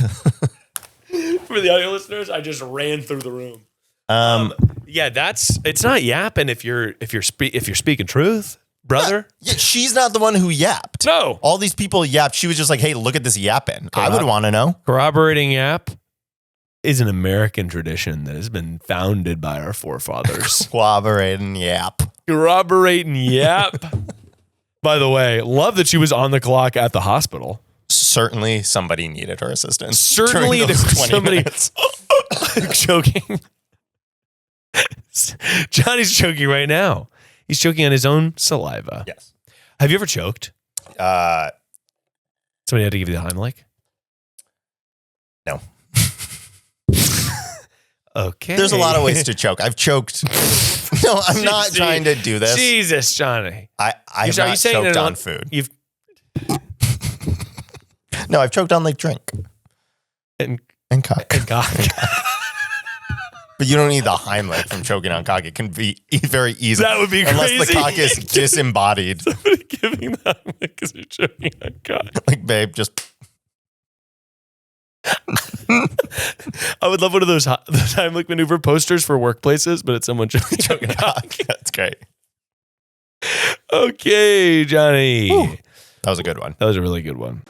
For the audio listeners, I just ran through the room. Yeah, it's not yapping if you're speaking truth, brother. Yeah, she's not the one who yapped. No. All these people yapped. She was just like, hey, look at this yapping. I would want to know. Corroborating yap is an American tradition that has been founded by our forefathers. Corroborating yap. Corroborating yap. By the way, love that she was on the clock at the hospital. Certainly somebody needed her assistance. Certainly there was somebody choking. Johnny's choking right now. He's choking on his own saliva. Yes. Have you ever choked? Somebody had to give you the Heimlich? No. Okay. There's a lot of ways to choke. I've choked. No, I'm not trying to do this. Jesus, Johnny. I've not choked on food. No, I've choked on like drink. And cock. And cock. But you don't need the Heimlich from choking on cock. It can be very easy. That would be unless crazy. the cock is disembodied. Somebody giving the Heimlich because you're choking on cock. Like, babe, just... I would love one of those Heimlich maneuver posters for workplaces, but it's someone choking on cock. That's great. Okay, Johnny. Whew. That was a good one. That was a really good one.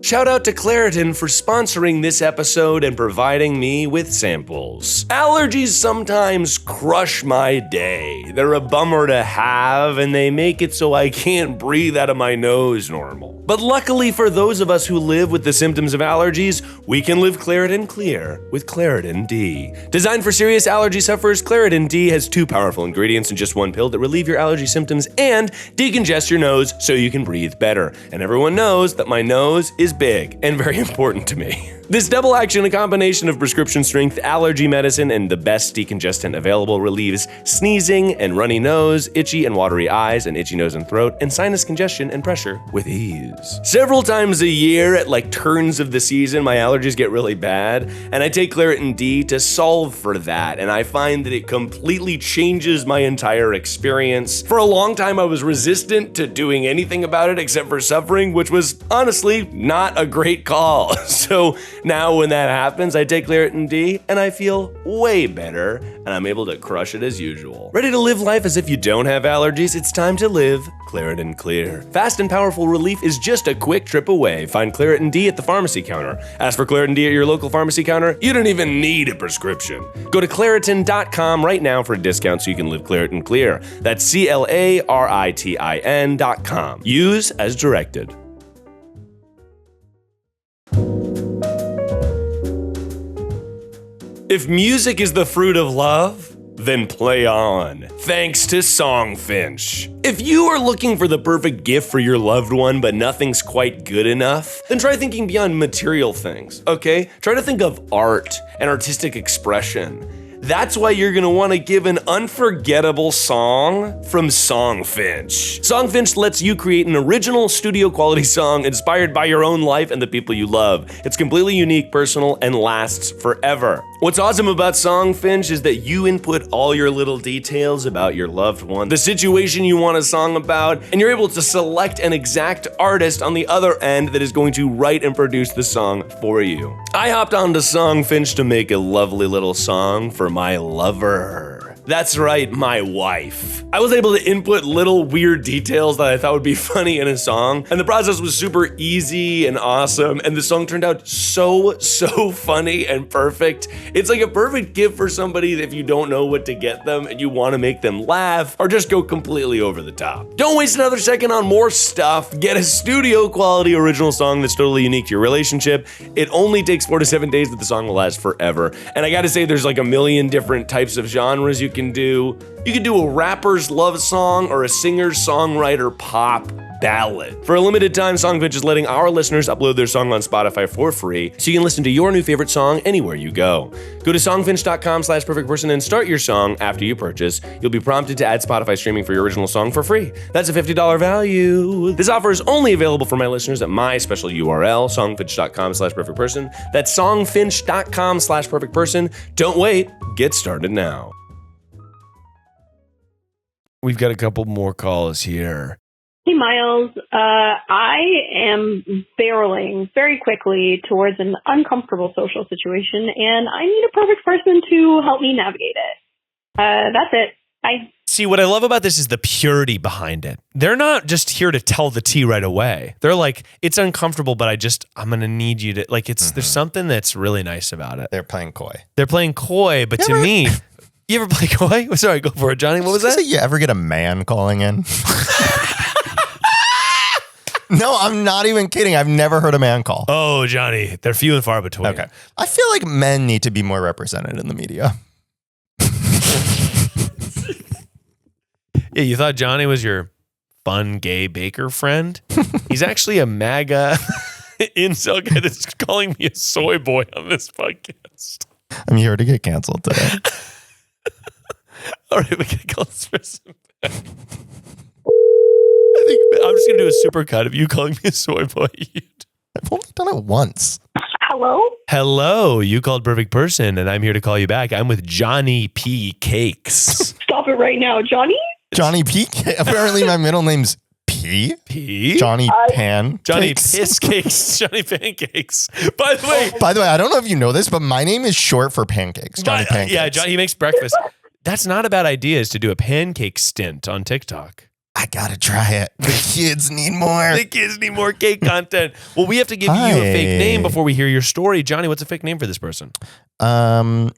Shout out to Claritin for sponsoring this episode and providing me with samples. Allergies sometimes crush my day. They're a bummer to have, and they make it so I can't breathe out of my nose normal. But luckily for those of us who live with the symptoms of allergies, we can live Claritin clear with Claritin D. Designed for serious allergy sufferers, Claritin D has 2 powerful ingredients in just one pill that relieve your allergy symptoms and decongest your nose so you can breathe better. And everyone knows that my nose is big and very important to me. This double action, a combination of prescription strength allergy medicine and the best decongestant available, relieves sneezing and runny nose, itchy and watery eyes and itchy nose and throat, and sinus congestion and pressure with ease. Several times a year at turns of the season, my allergies get really bad, and I take Claritin D to solve for that, and I find that it completely changes my entire experience. For a long time, I was resistant to doing anything about it except for suffering, which was honestly not a great call. So now when that happens, I take Claritin D and I feel way better, and I'm able to crush it as usual. Ready to live life as if you don't have allergies? It's time to live Claritin Clear. Fast and powerful relief is just a quick trip away. Find Claritin D at the pharmacy counter. Ask for Claritin D at your local pharmacy counter. You don't even need a prescription. Go to Claritin.com right now for a discount so you can live Claritin Clear. That's Claritin.com. Use as directed. If music is the fruit of love, then play on. Thanks to Songfinch. If you are looking for the perfect gift for your loved one, but nothing's quite good enough, then try thinking beyond material things, okay? Try to think of art and artistic expression. That's why you're gonna wanna give an unforgettable song from Songfinch. Songfinch lets you create an original studio quality song inspired by your own life and the people you love. It's completely unique, personal, and lasts forever. What's awesome about Songfinch is that you input all your little details about your loved one, the situation you want a song about, and you're able to select an exact artist on the other end that is going to write and produce the song for you. I hopped onto Songfinch to make a lovely little song for my lover. That's right, my wife. I was able to input little weird details that I thought would be funny in a song, and the process was super easy and awesome, and the song turned out so funny and perfect. It's like a perfect gift for somebody if you don't know what to get them and you want to make them laugh or just go completely over the top. Don't waste another second on more stuff. Get a studio quality original song that's totally unique to your relationship. It only takes 4 to 7 days, but the song will last forever. And I gotta say, there's a million different types of genres you can do. You can do a rapper's love song or a singer-songwriter pop ballad. For a limited time, Songfinch is letting our listeners upload their song on Spotify for free, so you can listen to your new favorite song anywhere you go. Go to songfinch.com/perfectperson and start your song after you purchase. You'll be prompted to add Spotify streaming for your original song for free. That's a $50 value. This offer is only available for my listeners at my special URL, songfinch.com/perfectperson. That's songfinch.com/perfectperson. Don't wait. Get started now. We've got a couple more calls here. Hey, Miles. I am barreling very quickly towards an uncomfortable social situation, and I need a perfect person to help me navigate it. That's it. Bye. See, what I love about this is the purity behind it. They're not just here to tell the tea right away. They're like, it's uncomfortable, but I'm going to need you to, there's something that's really nice about it. They're playing coy. But to me... You ever play coy? Sorry, go for it, Johnny. What was that? You ever get a man calling in? No, I'm not even kidding. I've never heard a man call. Oh, Johnny, they're few and far between. Okay. I feel like men need to be more represented in the media. Yeah, you thought Johnny was your fun gay baker friend? He's actually a MAGA incel guy that's calling me a soy boy on this podcast. I'm here to get canceled today. All right, we gotta call this person back. I think I'm just gonna do a super cut of you calling me a soy boy. I've only done it once. Hello? Hello, you called perfect person, and I'm here to call you back. I'm with Jonny Cakes. Stop it right now, Johnny? Johnny P. Apparently my middle name's P. Johnny Pan. Johnny Piss Cakes. Johnny Pancakes. By the way, I don't know if you know this, but my name is short for pancakes. Johnny Pancakes. Yeah, Johnny, he makes breakfast. That's not a bad idea, is to do a pancake stint on TikTok. I gotta try it. The kids need more. The kids need more cake content. Well, we have to give you a fake name before we hear your story. Johnny, what's a fake name for this person? I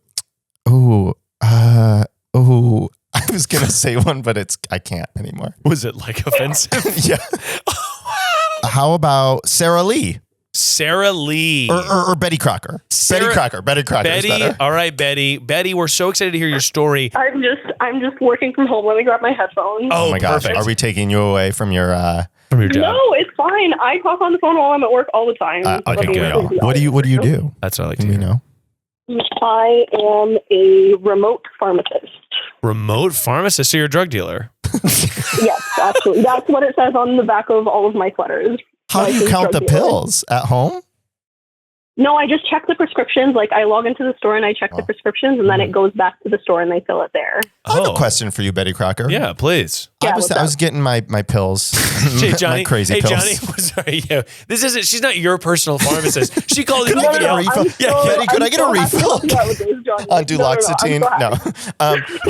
was gonna say one, but I can't anymore. Was it like offensive? Yeah. How about Sarah Lee? Sarah Lee. Or Betty Crocker. Betty Crocker. Betty Crocker is better. All right, Betty. Betty, we're so excited to hear your story. I'm just working from home. Let me grab my headphones. Oh my gosh. perfect. Are we taking you away from your job? No, it's fine. I talk on the phone while I'm at work all the time. Okay, good. What do you do? That's what I like to Can we hear. know? I am a remote pharmacist. Remote pharmacist? So you're a drug dealer? Yes, actually. That's what it says on the back of all of my sweaters. How do you count the pills? At home? No, I just check the prescriptions. Like, I log into the store and I check the prescriptions, and then it goes back to the store and they fill it there. I have a question for you, Betty Crocker. Yeah, please. I was getting my pills. Hey, Johnny. My crazy pills. Johnny. Sorry, yeah. This isn't. She's not your personal pharmacist. She called you. Could I get a refill? Betty, could I get a refill on duloxetine? No.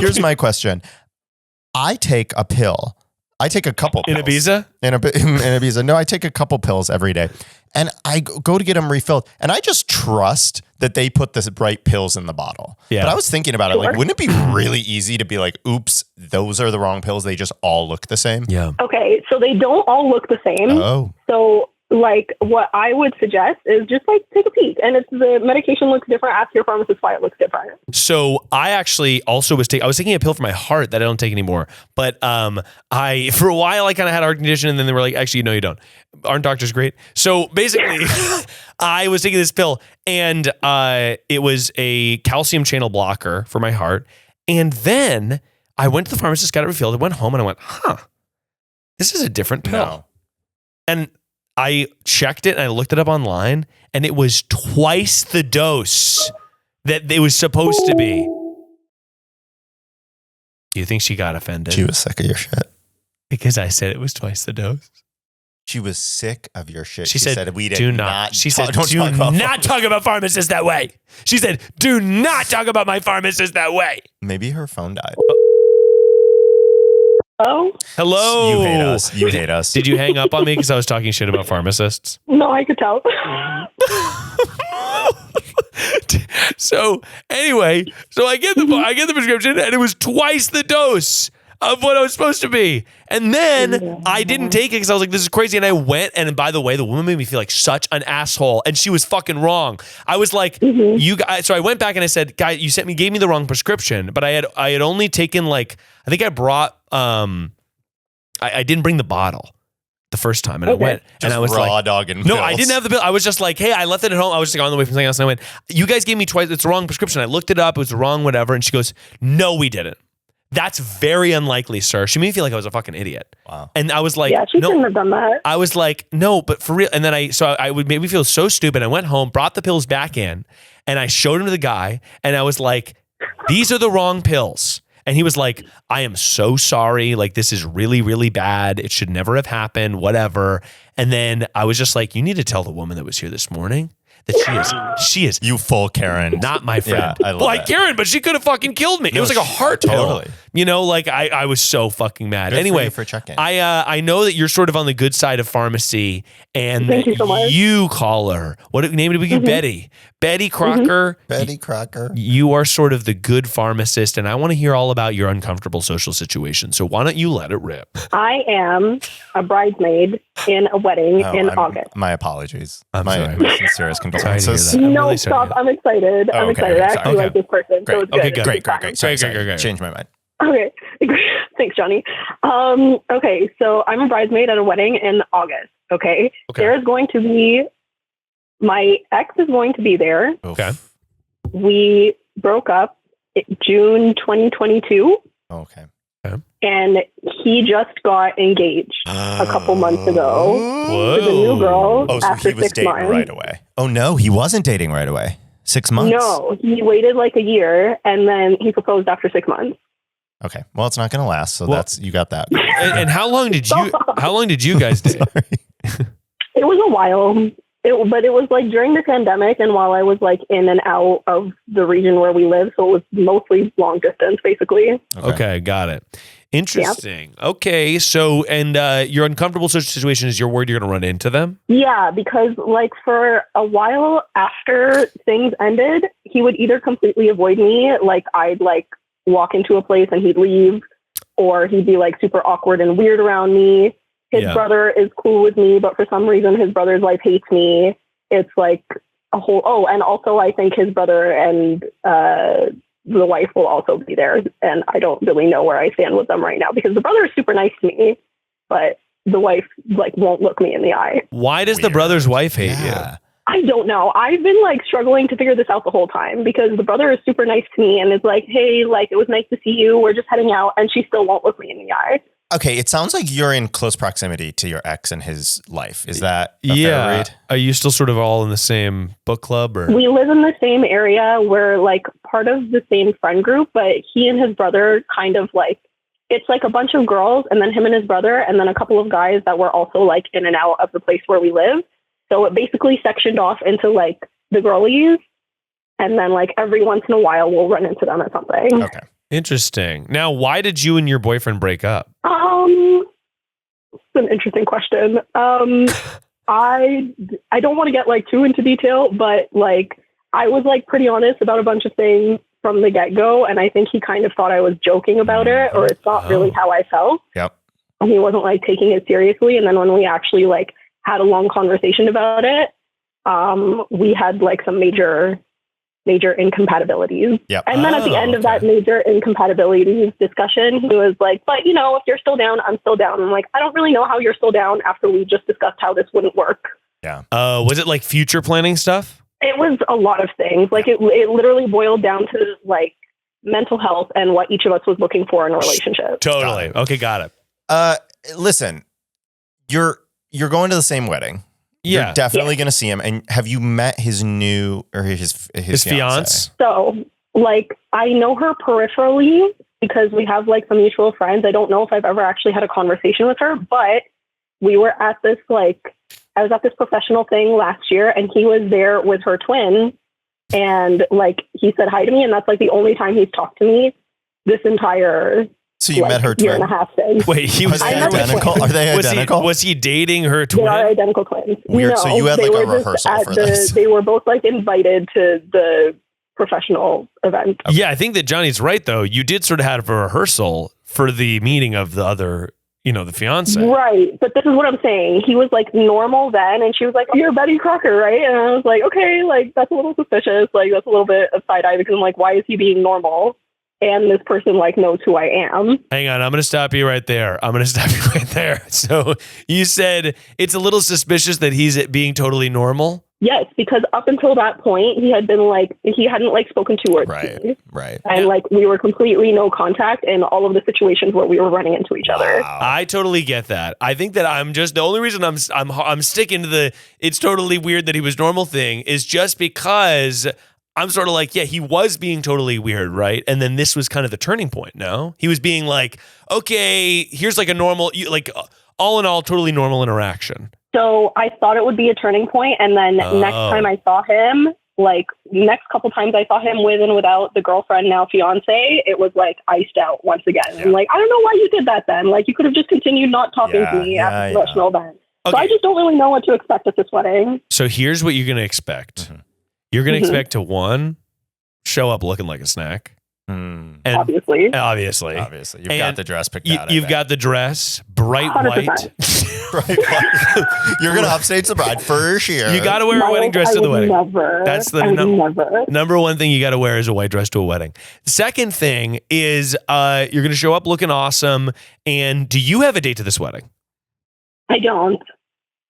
Here's my question. I take a pill. I take a couple pills. In Ibiza? In Ibiza. No, I take a couple pills every day. And I go to get them refilled. And I just trust that they put the right pills in the bottle. Yeah. But I was thinking about it. Like, wouldn't it be really easy to be like, oops, those are the wrong pills. They just all look the same. Yeah. Okay. So they don't all look the same. Oh. So, like, what I would suggest is just, like, take a peek. And if the medication looks different, ask your pharmacist why it looks different. So I actually also was taking a pill for my heart that I don't take anymore. But I for a while I kind of had a heart condition, and then they were like, actually, no, you don't. Aren't doctors great? So basically, I was taking this pill, and it was a calcium channel blocker for my heart. And then I went to the pharmacist, got it refilled, I went home, and I went, this is a different pill. No. And I checked it and I looked it up online, and it was twice the dose that it was supposed to be. Do you think she got offended? She was sick of your shit. Because I said it was twice the dose. She was sick of your shit. She said we do not. She said, do not talk about pharmacists that way. She said, do not talk about my pharmacist that way. Maybe her phone died. Oh? Hello. You hate us. You hate us. Did you hang up on me because I was talking shit about pharmacists? No, I could tell. So anyway, I get the prescription, and it was twice the dose of what I was supposed to be. And then I didn't take it because I was like, this is crazy. And I went, and by the way, the woman made me feel like such an asshole, and she was fucking wrong. I was like, you guys, so I went back and I said, guy, you gave me the wrong prescription, but I had only taken I think I brought, I didn't bring the bottle the first time, and I went and I was raw like, dogging no, pills. I didn't have the bill. I was just like, hey, I left it at home. I was just on the way from something else, and I went, you guys gave me twice. It's the wrong prescription. I looked it up. It was the wrong whatever. And she goes, no, we didn't. That's very unlikely, sir. She made me feel like I was a fucking idiot. Wow. And I was like, yeah, she no. shouldn't have done that. I was like, no, but for real. And then I would make me feel so stupid. I went home, brought the pills back in, and I showed them to the guy, and I was like, these are the wrong pills. And he was like, I am so sorry. Like, this is really, really bad. It should never have happened, whatever. And then I was just like, you need to tell the woman that was here this morning that she is you full Karen. not my friend. Yeah, I love that. Karen, but she could have fucking killed me. It was like a heart pill. Totally. You know, like I was so fucking mad. Good Anyway, for checking. I know that you're sort of on the good side of pharmacy, and Thank you so much. you call her. What name did we give Betty? Betty Crocker. Betty Crocker. You are sort of the good pharmacist, and I want to hear all about your uncomfortable social situation. So why don't you let it rip? I am a bridesmaid in a wedding in August. My apologies. I'm sorry. My sincerest condolences. hear that. I'm No, really sorry. stop. I'm excited. I'm excited. I actually like this person. So it's good. Okay, good. Great. Sorry. Great. Change my mind. Okay. Thanks, Johnny. Okay, so I'm a bridesmaid at a wedding in August. Okay. There's going to be, my ex is going to be there. Okay. We broke up in June 2022. Okay. And he just got engaged a couple months ago with a new girl Oh, so after he was 6 dating months. right away. Oh, no, he wasn't dating right away. 6 months? No, he waited like a year and then he proposed after 6 months. Okay. Well, it's not going to last. So you got that. And how long did you guys date? It was a while. But it was like during the pandemic and while I was like in and out of the region where we live. So it was mostly long distance, basically. Okay, got it. Interesting. Okay. So, and your uncomfortable social situation is you're worried you're going to run into them? Yeah, because like for a while after things ended, he would either completely avoid me, like I'd like walk into a place and he'd leave, or he'd be like super awkward and weird around me. His brother is cool with me, but for some reason his brother's wife hates me. It's like a whole, and also I think his brother and the wife will also be there, and I don't really know where I stand with them right now because the brother is super nice to me, but the wife like won't look me in the eye. Why does the brother's wife hate you? I don't know. I've been like struggling to figure this out the whole time because the brother is super nice to me and is like, hey, like it was nice to see you. We're just heading out, and she still won't look me in the eye. Okay, it sounds like you're in close proximity to your ex and his life. Is that a fair read? Are you still sort of all in the same book club? Or we live in the same area. We're like part of the same friend group, but he and his brother kind of like, it's like a bunch of girls and then him and his brother and then a couple of guys that were also like in and out of the place where we live. So it basically sectioned off into like the girlies, and then like every once in a while we'll run into them at something. Okay. Interesting. Now, why did you and your boyfriend break up? It's an interesting question. I don't want to get like too into detail, but like I was like pretty honest about a bunch of things from the get-go, and I think he kind of thought I was joking about it, or it's not really how I felt. Yep. And he wasn't like taking it seriously. And then when we actually like had a long conversation about it, we had like some major incompatibilities. Yep. And then at the end of that major incompatibilities discussion, he was like, but you know, if you're still down, I'm still down. I'm like, I don't really know how you're still down after we just discussed how this wouldn't work. Yeah. Was it like future planning stuff? It was a lot of things. Like it literally boiled down to like mental health and what each of us was looking for in a relationship. Totally. Okay. Got it. Listen, you're going to the same wedding. Yeah. You're definitely going to see him. And have you met his new or his fiance? So like, I know her peripherally because we have like some mutual friends. I don't know if I've ever actually had a conversation with her, but we were at this I was at this professional thing last year and he was there with her twin, and like he said hi to me, and that's like the only time he's talked to me this entire So you met her twin? year and a half thing. Wait, he was identical? Are they identical? Was he dating her twin? They are identical twins. Weird. No, So you had like a were just rehearsal for this. They were both like invited to the professional event. Okay. Yeah, I think that Johnny's right though. You did sort of have a rehearsal for the meeting of the other, the fiance. Right. But this is what I'm saying. He was like normal then, and she was like, oh, you're Betty Crocker, right? And I was like, okay, like that's a little suspicious. Like that's a little bit of side eye because I'm like, why is he being normal? And this person like knows who I am. Hang on, I'm going to stop you right there. So you said it's a little suspicious that he's being totally normal? Yes, because up until that point, he hadn't like spoken 2 words to me. Right. And like we were completely no contact in all of the situations where we were running into each other. I totally get that. I think that I'm just the only reason I'm sticking to the it's totally weird that he was normal thing is just because I'm sort of like, yeah, he was being totally weird, right? And then this was kind of the turning point, no? He was being like, okay, here's like a normal, like all in all, totally normal interaction. So I thought it would be a turning point. And then next time I saw him, like next couple times I saw him with and without the girlfriend, now fiance, it was like iced out once again. Yeah. I'm like, I don't know why you did that then. Like you could have just continued not talking to me after the professional event. Okay. So I just don't really know what to expect at this wedding. So here's what you're going to expect. Mm-hmm. You're going to expect to, one, show up looking like a snack. And Obviously. You've got the dress picked out. You've got the dress, bright 100%. white. Bright white. You're going to upstage the bride for sure. You got to wear a wedding dress to the wedding. Never. That's the number one thing you got to wear is a white dress to a wedding. The second thing is you're going to show up looking awesome. And do you have a date to this wedding? I don't.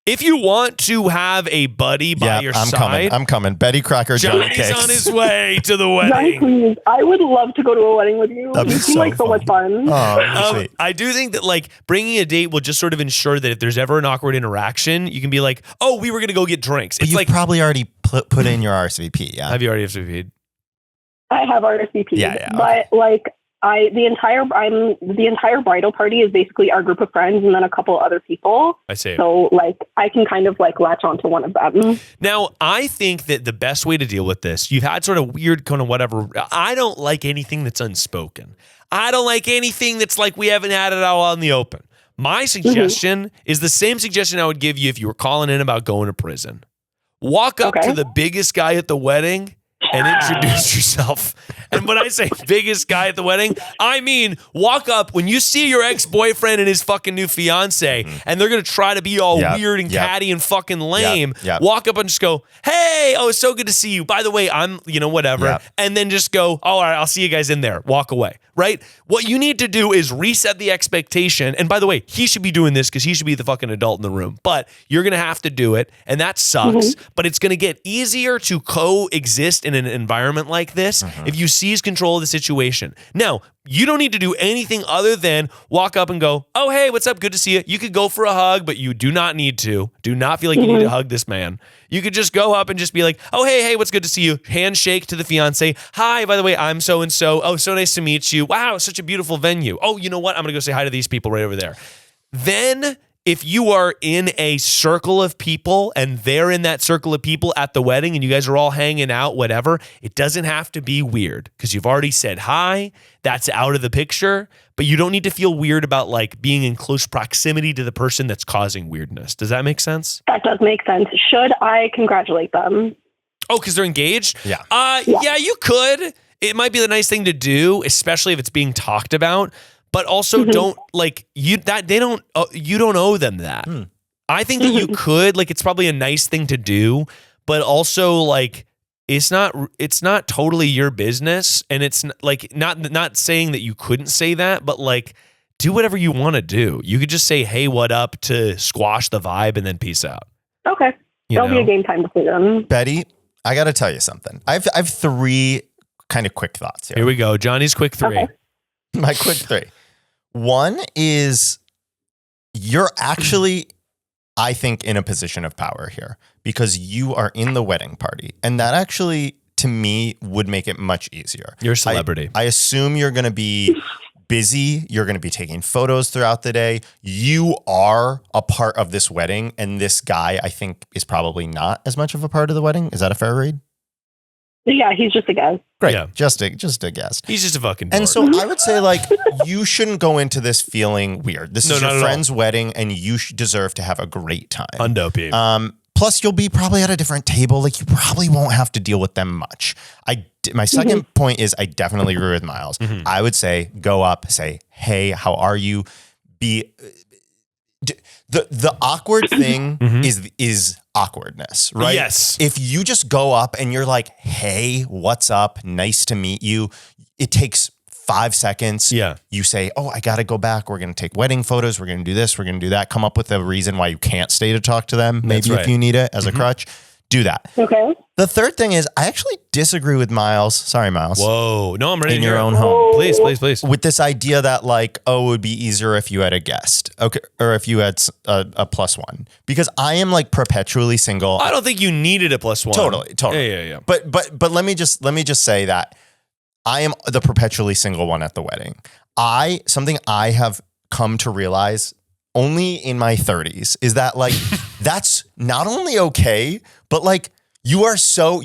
If you want to have a buddy by your side, I'm coming. Betty Crocker, Jonny Cakes. Johnny's on his way to the wedding. Johnny, please. I would love to go to a wedding with you. That'd be you seem like so much fun. Oh, I do think that like bringing a date will just sort of ensure that if there's ever an awkward interaction, you can be like, "Oh, we were going to go get drinks." But it's you've like probably already put in your RSVP. Yeah. Have you already RSVP'd? I have RSVP. Yeah. But like, the entire bridal party is basically our group of friends and then a couple other people. I see. So like I can kind of like latch onto one of them. Now, I think that the best way to deal with this, you've had sort of weird kind of whatever. I don't like anything that's unspoken. I don't like anything that's like we haven't had it all out in the open. My suggestion is the same suggestion I would give you if you were calling in about going to prison. Walk up to the biggest guy at the wedding and introduce yourself. And when I say biggest guy at the wedding, I mean walk up when you see your ex-boyfriend and his fucking new fiance and they're going to try to be all weird and catty and fucking lame. Walk up and just go, hey, oh, it's so good to see you. By the way, I'm, whatever. And then just go, oh, all right, I'll see you guys in there. Walk away, right? What you need to do is reset the expectation. And by the way, he should be doing this because he should be the fucking adult in the room. But you're going to have to do it. And that sucks. But it's going to get easier to coexist in an environment like this if you seize control of the situation. Now, you don't need to do anything other than walk up and go, oh, hey, what's up? Good to see you. You could go for a hug, but you do not need to. Do not feel like you need to hug this man. You could just go up and just be like, oh, hey, what's good to see you? Handshake to the fiance. Hi, by the way, I'm so-and-so. Oh, so nice to meet you. Wow, such a beautiful venue. Oh, you know what? I'm going to go say hi to these people right over there. Then if you are in a circle of people and they're in that circle of people at the wedding and you guys are all hanging out, whatever, it doesn't have to be weird because you've already said hi. That's out of the picture, but you don't need to feel weird about like being in close proximity to the person that's causing weirdness. Does that make sense? That does make sense. Should I congratulate them? Oh, because they're engaged? Yeah. Yeah, you could. It might be the nice thing to do, especially if it's being talked about. But also don't like you don't owe them that. I think that you could, like, it's probably a nice thing to do, but also like it's not totally your business. And it's like not saying that you couldn't say that, but like do whatever you want to do. You could just say, hey, what up to squash the vibe and then peace out. Okay. That'll be a game time decision. Betty, I got to tell you something. I've 3 kind of quick thoughts here. Here we go. Johnny's quick 3. Okay. My quick 3. One is you're actually, I think, in a position of power here because you are in the wedding party. And that actually, to me, would make it much easier. You're a celebrity. I assume you're going to be busy. You're going to be taking photos throughout the day. You are a part of this wedding. And this guy, I think, is probably not as much of a part of the wedding. Is that a fair read? Yeah, he's just a guest. Great. Yeah. Just a guest. He's just a fucking dork. And so I would say, like, you shouldn't go into this feeling weird. This is your friend's wedding, and you deserve to have a great time. Undopey. Plus, you'll be probably at a different table. Like, you probably won't have to deal with them much. My second point is I definitely agree with Miles. I would say go up, say, hey, how are you? The awkward thing is awkwardness, right? Yes. If you just go up and you're like, hey, what's up? Nice to meet you. It takes 5 seconds. Yeah. You say, oh, I got to go back. We're going to take wedding photos. We're going to do this. We're going to do that. Come up with a reason why you can't stay to talk to them. Maybe if you need it as a crutch, do that. Okay. The third thing is I actually disagree with Miles. Sorry, Miles. Whoa. No, I'm ready in to your hear own it. home. Please, please, please. With this idea that like, oh, it would be easier if you had a guest. Okay. Or if you had a +1. Because I am like perpetually single. I don't think you needed a +1. Totally. Yeah. But let me just say that I am the perpetually single one at the wedding. Something I have come to realize only in my 30s is that like that's not only okay, but like you are so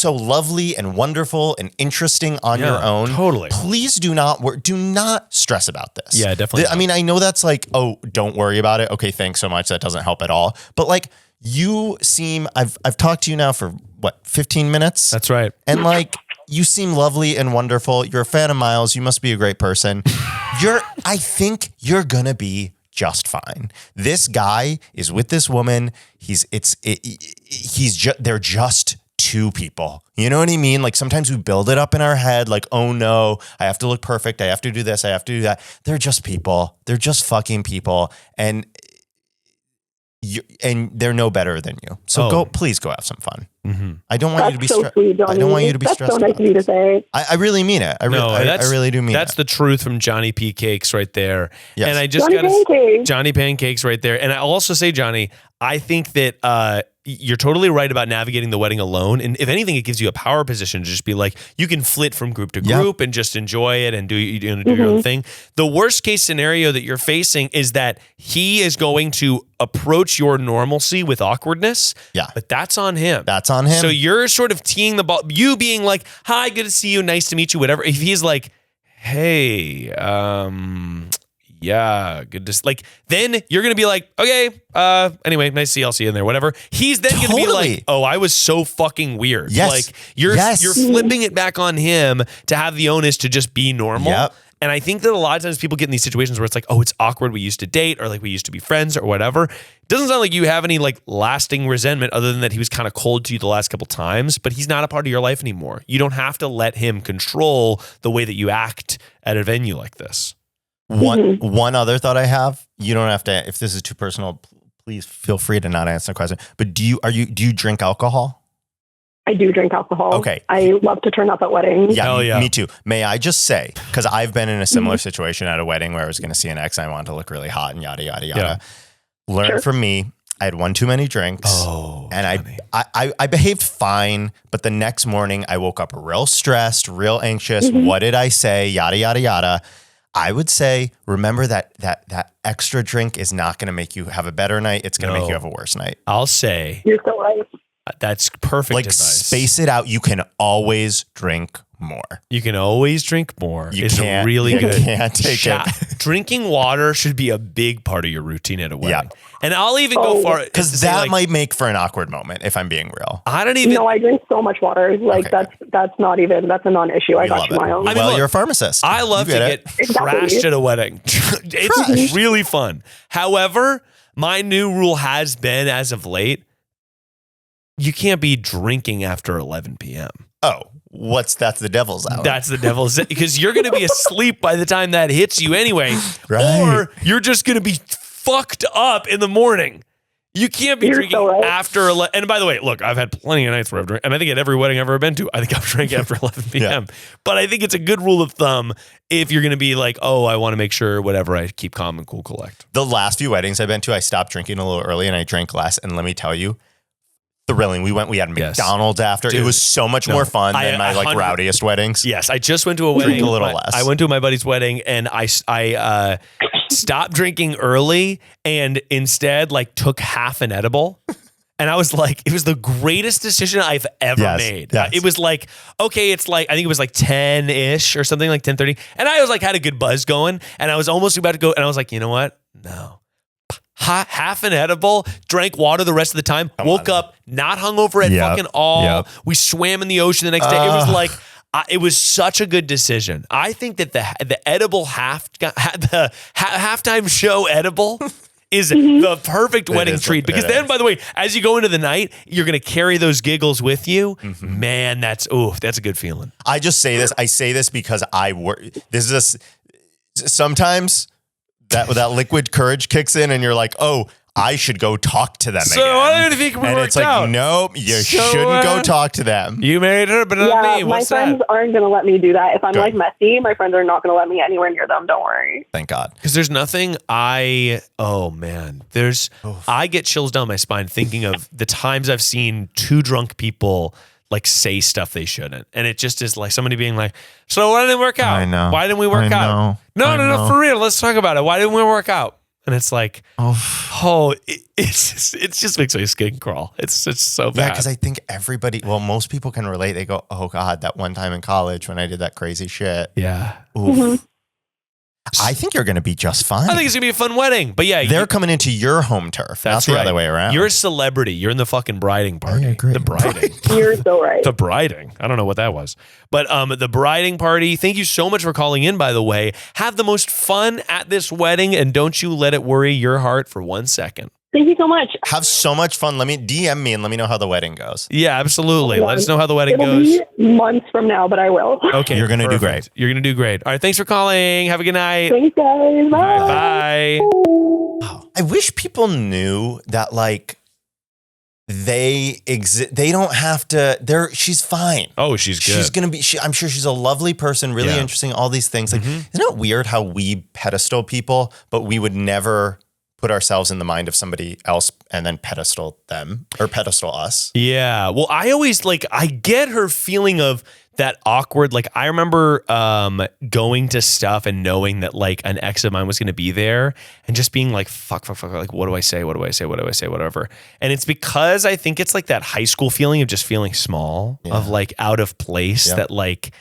lovely and wonderful and interesting on your own. Totally. Please do not stress about this. Yeah, definitely. I mean, I know that's like, oh, don't worry about it. Okay, thanks so much. That doesn't help at all. But like you seem, I've talked to you now for what, 15 minutes? That's right. And like you seem lovely and wonderful. You're a fan of Miles. You must be a great person. I think you're gonna be just fine. This guy is with this woman. They're just 2 people. You know what I mean? Like sometimes we build it up in our head like, oh no, I have to look perfect. I have to do this. I have to do that. They're just people. They're just fucking people. And they're no better than you. So please go have some fun. I don't want you to be stressed. I don't want you to be stressed. That's so nice of you to say. I really mean it. I really do mean it. That's the truth from Jonny P. Cakes right there. Yes. And I just got Jonny Pancakes right there. And I'll also say, Johnny, I think that you're totally right about navigating the wedding alone. And if anything, it gives you a power position to just be like, you can flit from group to group and just enjoy it and do your own thing. The worst case scenario that you're facing is that he is going to approach your normalcy with awkwardness. Yeah. But that's on him. That's on him. So you're sort of teeing the ball, you being like, hi, good to see you. Nice to meet you, whatever. If he's like, hey, yeah, good to like. Then you're gonna be like, okay, anyway, nice to see you. I'll see you in there, whatever. He's then gonna be like, oh, I was so fucking weird. Yes. Like you're flipping it back on him to have the onus to just be normal. Yep. And I think that a lot of times people get in these situations where it's like, oh, it's awkward. We used to date, or like we used to be friends, or whatever. It doesn't sound like you have any like lasting resentment, other than that he was kind of cold to you the last couple times. But he's not a part of your life anymore. You don't have to let him control the way that you act at a venue like this. One other thought I have, you don't have to, if this is too personal, please feel free to not answer the question. But do you drink alcohol? I do drink alcohol. Okay. I love to turn up at weddings. Yeah, me too. May I just say, because I've been in a similar situation at a wedding where I was going to see an ex and I wanted to look really hot and yada, yada, yada. Yeah. Learn from me. I had one too many drinks and I behaved fine. But the next morning I woke up real stressed, real anxious. What did I say? Yada, yada, yada. I would say, remember that extra drink is not going to make you have a better night. It's going to make you have a worse night. I'll say you're so right. That's perfect like, advice. Space it out. You can always drink more. You can always drink more. You it's can't, really good. You can't take it. Drinking water should be a big part of your routine at a wedding. And I'll even go far because that might make for an awkward moment if I'm being real. I don't even. No, I drink so much water. Like that's not even, that's a non-issue. I got you, Miles. I mean, look, you're a pharmacist. I love to get trashed at a wedding. It's really fun. However, my new rule has been, as of late, you can't be drinking after 11 p.m. Oh, that's the devil's hour. That's the devil's, because you're going to be asleep by the time that hits you anyway. Right. Or you're just going to be fucked up in the morning. You can't be drinking after 11. And by the way, look, I've had plenty of nights where I've drank, and I think at every wedding I've ever been to, I think I've drank after 11 p.m. But I think it's a good rule of thumb if you're going to be like, oh, I want to make sure whatever, I keep calm and cool collect. The last few weddings I've been to, I stopped drinking a little early and I drank less. And let me tell you, thrilling. We had McDonald's after. Dude, it was so much more fun than my like rowdiest weddings. Yes, I just went to a wedding. Drink a little less. I went to my buddy's wedding and I stopped drinking early and instead like took half an edible. And I was like, it was the greatest decision I've ever made. Yes. It was like, okay, it's like, I think it was like 10-ish or something, like 10:30. And I was like, had a good buzz going and I was almost about to go. And I was like, you know what? No. Half an edible, drank water the rest of the time, woke up not hungover at fucking all. We swam in the ocean the next day. It was like, it was such a good decision. I think that the edible the halftime show edible is the perfect wedding treat, because then, by the way, as you go into the night, you're going to carry those giggles with you. Man, that's a good feeling. I just say this. I say this because I work. This is sometimes that liquid courage kicks in, and you're like, oh, I should go talk to them again. I don't think we and worked it's like, out. Nope, you shouldn't go talk to them. You married her, but not me. What's my friends that? aren't going to let me do that. If I'm like messy, my friends are not going to let me anywhere near them. Don't worry. Thank God. Because there's nothing I get chills down my spine thinking of the times I've seen two drunk people like say stuff they shouldn't. And it just is like somebody being like, so why didn't it work out? I know. Why didn't we work out? No, for real. Let's talk about it. Why didn't we work out? And it's like, it just makes my skin crawl. It's so bad. Yeah, because I think most people can relate. They go, oh God, that one time in college when I did that crazy shit. Yeah. Oof. I think you're going to be just fine. I think it's going to be a fun wedding. But yeah. They're coming into your home turf. That's not the other way around. You're a celebrity. You're in the fucking briding party. I agree. The briding. You're so right. The briding. I don't know what that was. But the briding party, thank you so much for calling in, by the way. Have the most fun at this wedding, and don't you let it worry your heart for 1 second. Thank you so much. Have so much fun. Let me DM me and let me know how the wedding goes. Yeah, absolutely. Let us know how the wedding It'll goes. be months from now, but I will. Okay. You're going to do great. You're going to do great. All right. Thanks for calling. Have a good night. Thanks, guys. Bye. Bye. I wish people knew that like they exist. They don't have to. She's fine. Oh, she's good. She's gonna be. I'm sure she's a lovely person, really interesting. All these things. Like, isn't it weird how we pedestal people, but we would never put ourselves in the mind of somebody else and then pedestal them or pedestal us. Yeah. Well, I always I get her feeling of that awkward. Like I remember going to stuff and knowing that like an ex of mine was going to be there and just being like, fuck. Like, what do I say? Whatever. And it's because I think it's like that high school feeling of just feeling small, of like out of place that like,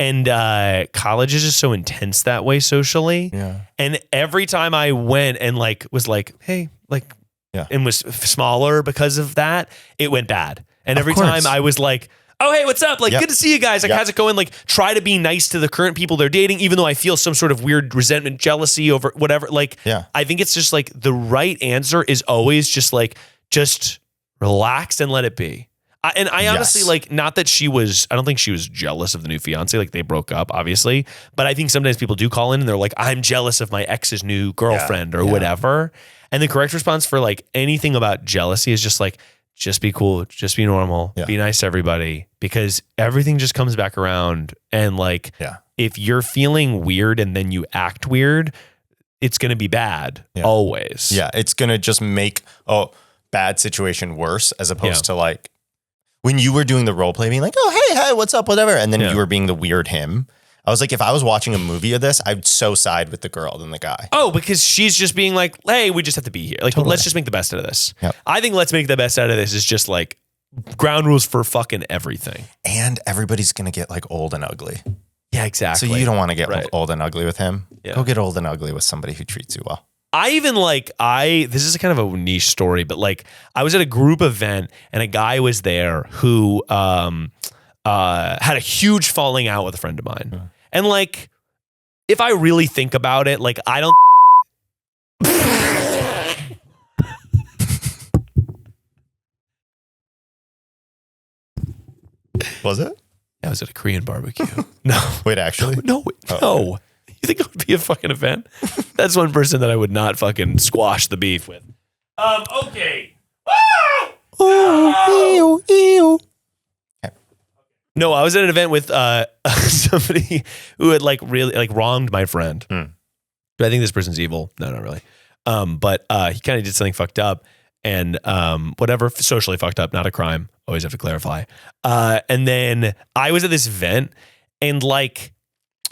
and college is just so intense that way socially. Yeah. And every time I went and like was like, hey, like, and was smaller because of that, it went bad. And every time I was like, oh, hey, what's up? Like, good to see you guys. Like, how's it going? Like, try to be nice to the current people they're dating, even though I feel some sort of weird resentment, jealousy over whatever. Like, I think it's just like the right answer is always just like, just relax and let it be. I honestly like, not that I don't think she was jealous of the new fiance. Like they broke up, obviously. But I think sometimes people do call in and they're like, I'm jealous of my ex's new girlfriend or whatever. And the correct response for like anything about jealousy is just like, just be cool, just be normal, be nice to everybody, because everything just comes back around. And like, if you're feeling weird and then you act weird, it's going to be bad always. Yeah. It's going to just make a bad situation worse, as opposed to like, when you were doing the role play, being like, oh, hey, what's up, whatever. And then you were being the weird him. I was like, if I was watching a movie of this, I'd so side with the girl than the guy. Oh, because she's just being like, hey, we just have to be here. Like, let's just make the best out of this. Yep. I think let's make the best out of this is just like ground rules for fucking everything. And everybody's going to get like old and ugly. Yeah, exactly. So you don't want to get old and ugly with him. Yeah. Go get old and ugly with somebody who treats you well. I even this is kind of a niche story, but like I was at a group event and a guy was there who had a huge falling out with a friend of mine. Yeah. And like, if I really think about it, like I don't. Was it? I was at a Korean barbecue. No. Wait, actually? No. You think it would be a fucking event? That's one person that I would not fucking squash the beef with. Okay. Ew. No, I was at an event with somebody who had like really like wronged my friend. But I think this person's evil. No, not really. But he kind of did something fucked up and whatever, socially fucked up, not a crime. Always have to clarify. And then I was at this event and like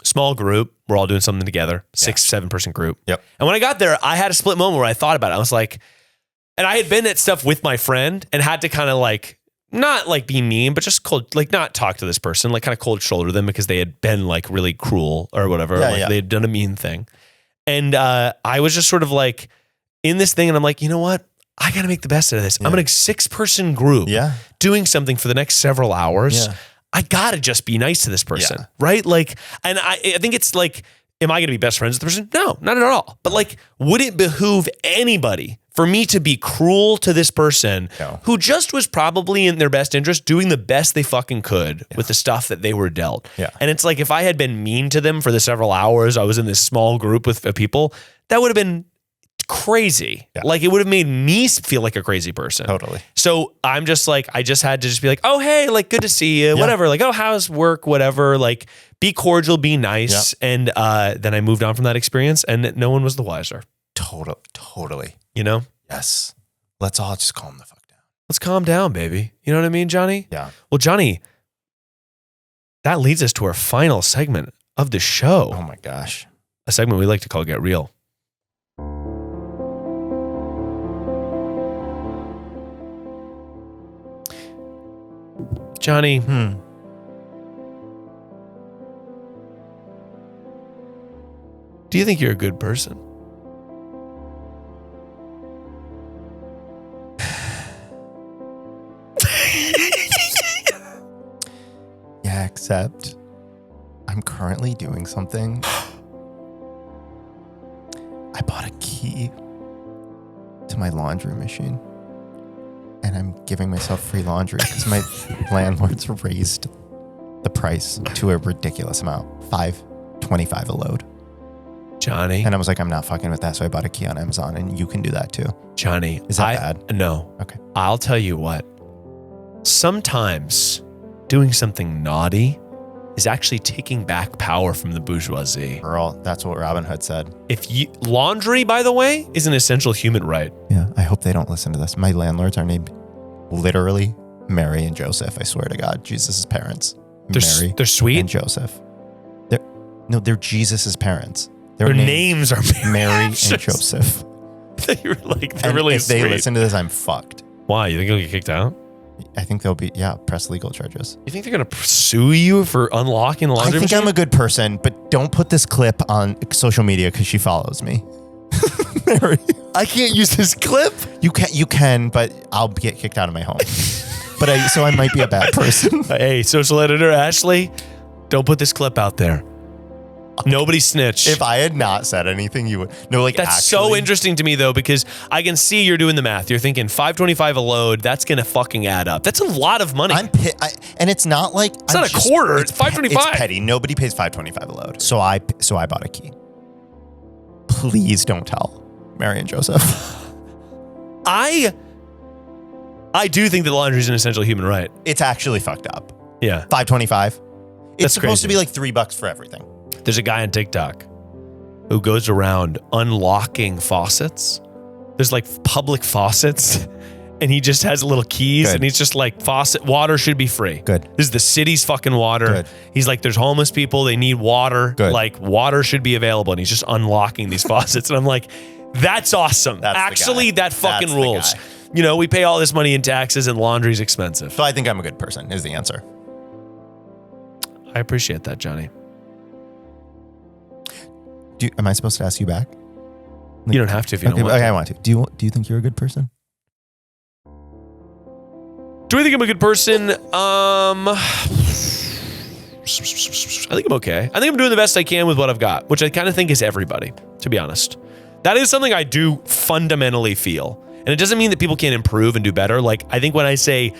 small group, we're all doing something together, 6-7 person group. Yep. And when I got there, I had a split moment where I thought about it. I was like, and I had been at stuff with my friend and had to kind of like, not like be mean, but just cold, like not talk to this person, like kind of cold shoulder them because they had been like really cruel or whatever. They had done a mean thing. And I was just sort of like in this thing and I'm like, you know what? I got to make the best out of this. I'm in a 6-person group doing something for the next several hours. Yeah. I got to just be nice to this person, right? Like, and I think it's like, am I going to be best friends with the person? No, not at all. But like, would it behoove anybody for me to be cruel to this person who just was probably in their best interest doing the best they fucking could with the stuff that they were dealt? Yeah. And it's like, if I had been mean to them for the several hours I was in this small group with people, that would have been crazy. Yeah. Like it would have made me feel like a crazy person. Totally. So I'm just like, I just had to just be like, oh, hey, like good to see you, whatever. Like, oh, how's work, whatever. Like be cordial, be nice. And then I moved on from that experience and no one was the wiser. Totally. You know? Yes. Let's all just calm the fuck down. Let's calm down, baby. You know what I mean, Johnny? Yeah. Well, Johnny, that leads us to our final segment of the show. Oh my gosh. A segment we like to call Get Real. Johnny, do you think you're a good person? Yeah, except I'm currently doing something. I bought a key to my laundry machine. And I'm giving myself free laundry because my landlord's raised the price to a ridiculous amount, $5.25 a load. Johnny. And I was like, I'm not fucking with that. So I bought a key on Amazon and you can do that too. Johnny. Is that bad? No. Okay. I'll tell you what. Sometimes doing something naughty is actually taking back power from the bourgeoisie. Girl, that's what Robin Hood said. Laundry, by the way, is an essential human right. Yeah, I hope they don't listen to this. My landlords are named literally Mary and Joseph. I swear to God, Jesus' parents. Mary They're sweet. and Joseph. They're Jesus' parents. Their names are Mary and Joseph. You're like, they're And really if sweet. they listen to this, I'm fucked. Why? You think you'll get kicked out? I think they'll be, press legal charges. You think they're going to sue you for unlocking the laundry I think machine? I'm a good person, but don't put this clip on social media because she follows me. Mary. I can't use this clip. You can, but I'll get kicked out of my home. So I might be a bad person. Hey, social editor Ashley, don't put this clip out there. Nobody snitch. If I had not said anything, you would. No, like That's so interesting to me, though, because I can see you're doing the math. You're thinking $5.25 a load. That's going to fucking add up. That's a lot of money. And it's not like it's not a quarter. It's $5.25. It's petty. Nobody pays $5.25 a load. So I bought a key. Please don't tell Mary and Joseph. I do think that laundry is an essential human right. It's actually fucked up. Yeah. $5.25. It's supposed crazy. to be like $3 for everything. There's a guy on TikTok who goes around unlocking faucets. There's like public faucets, and he just has little keys, and he's just like, faucet water should be free. Good. This is the city's fucking water. Good. He's like, there's homeless people, they need water. Good. Like, water should be available, and he's just unlocking these faucets. And I'm like, that's awesome. That's Actually, that fucking That's the rules. guy. You know, we pay all this money in taxes, and laundry's expensive. So I think I'm a good person is the answer. I appreciate that, Johnny. Am I supposed to ask you back? You don't have to if you don't want Okay, to. I want to. Do you think you're a good person? Do I think I'm a good person? I think I'm okay. I think I'm doing the best I can with what I've got, which I kind of think is everybody, to be honest. That is something I do fundamentally feel. And it doesn't mean that people can't improve and do better. Like, I think when I say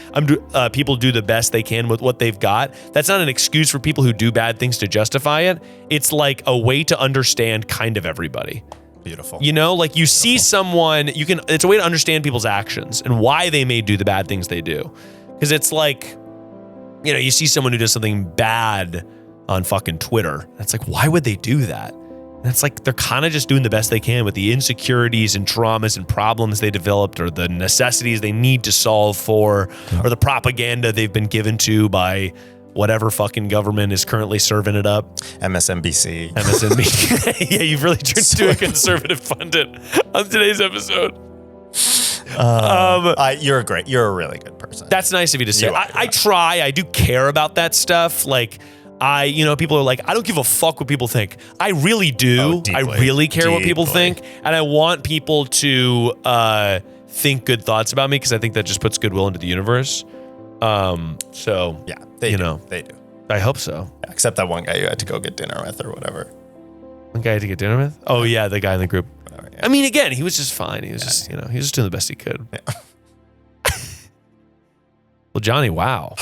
people do the best they can with what they've got, that's not an excuse for people who do bad things to justify it. It's like a way to understand kind of everybody. Beautiful. You know, like you see someone, it's a way to understand people's actions and why they may do the bad things they do. Because it's like, you know, you see someone who does something bad on fucking Twitter. It's like, why would they do that? And it's like, they're kind of just doing the best they can with the insecurities and traumas and problems they developed, or the necessities they need to solve for, or the propaganda they've been given to by whatever fucking government is currently serving it up. MSNBC. Yeah, you've really turned into a conservative pundit on today's episode. You're a really good person. That's nice of you to say. I try. I do care about that stuff. Like, people are like, I don't give a fuck what people think. I really do. I really care what people think. And I want people to think good thoughts about me, because I think that just puts goodwill into the universe. So, yeah, they do. I hope so. Yeah, except that one guy you had to go get dinner with or whatever. One guy I had to get dinner with? Oh, yeah, the guy in the group. Whatever, yeah. I mean, again, he was just fine. He was he was just doing the best he could. Yeah. Well, Johnny, wow.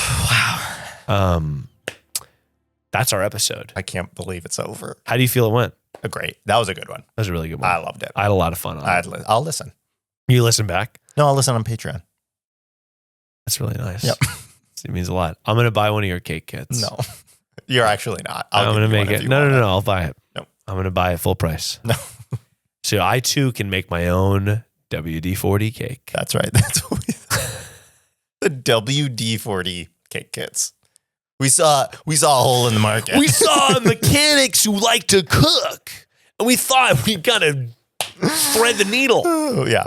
That's our episode. I can't believe it's over. How do you feel it went? Great. That was a good one. That was a really good one. I loved it. I had a lot of fun on it. I'll listen. You listen back? No, I'll listen on Patreon. That's really nice. Yep. It means a lot. I'm going to buy one of your cake kits. No, you're actually not. I'm going to make it. No. I'll buy it. No. I'm going to buy it full price. No. So I too can make my own WD-40 cake. That's right. That's what we the WD-40 cake kits. We saw a hole in the market. We saw mechanics who like to cook, and we thought we'd got to thread the needle. Oh, yeah.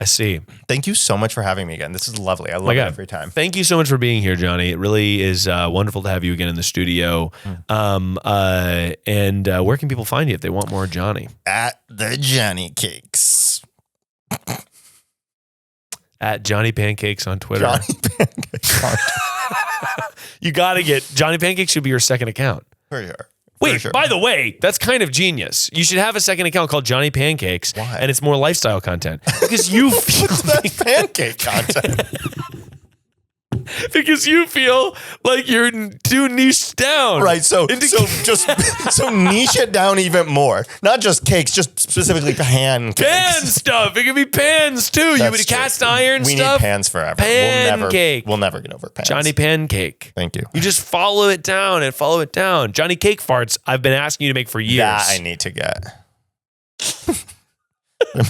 I see. Thank you so much for having me again. This is lovely. I love it every time. Thank you so much for being here, Johnny. It really is wonderful to have you again in the studio. And where can people find you if they want more Johnny? At the JonnyCakes. At Jonny Pancakes on Twitter. Jonny Pancakes on Twitter. You got to get Jonny Pancakes should be your second account. For sure. Wait, by the way, that's kind of genius. You should have a second account called Jonny Pancakes. Why? And it's more lifestyle content. Because you feel That's pancake content. Because you feel like you're too niched down. Right. So niche it down even more. Not just cakes, just specifically pancakes. Pan stuff. It could be pans too. You would cast iron we stuff. We need pans forever. Pancake. We'll never get over pans. Johnny Pancake. Thank you. You just follow it down and follow it down. Johnny Cake farts I've been asking you to make for years. That I need to get.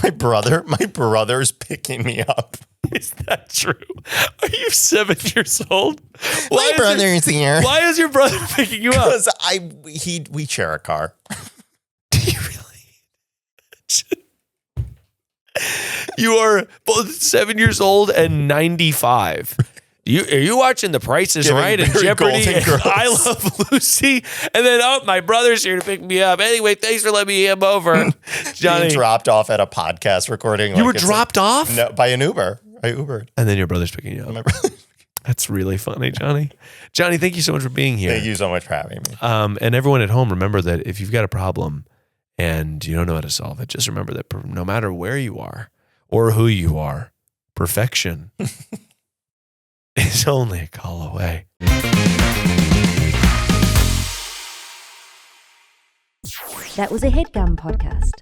my brother's picking me up. Is that true? Are you 7 years old? My brother's here. Why is your brother picking you up? Because we share a car. Do you really? You are both 7 years old and 95. Are you watching The Price is Right and Jeopardy? I Love Lucy. And then, my brother's here to pick me up. Anyway, thanks for letting me him over. Johnny. Being dropped off at a podcast recording. You were dropped off? No, by an Uber. I Ubered. And then your brother's picking you up. That's really funny, Johnny. Johnny, thank you so much for being here. Thank you so much for having me. And everyone at home, remember that if you've got a problem and you don't know how to solve it, just remember that no matter where you are or who you are, perfection is only a call away. That was a Headgum podcast.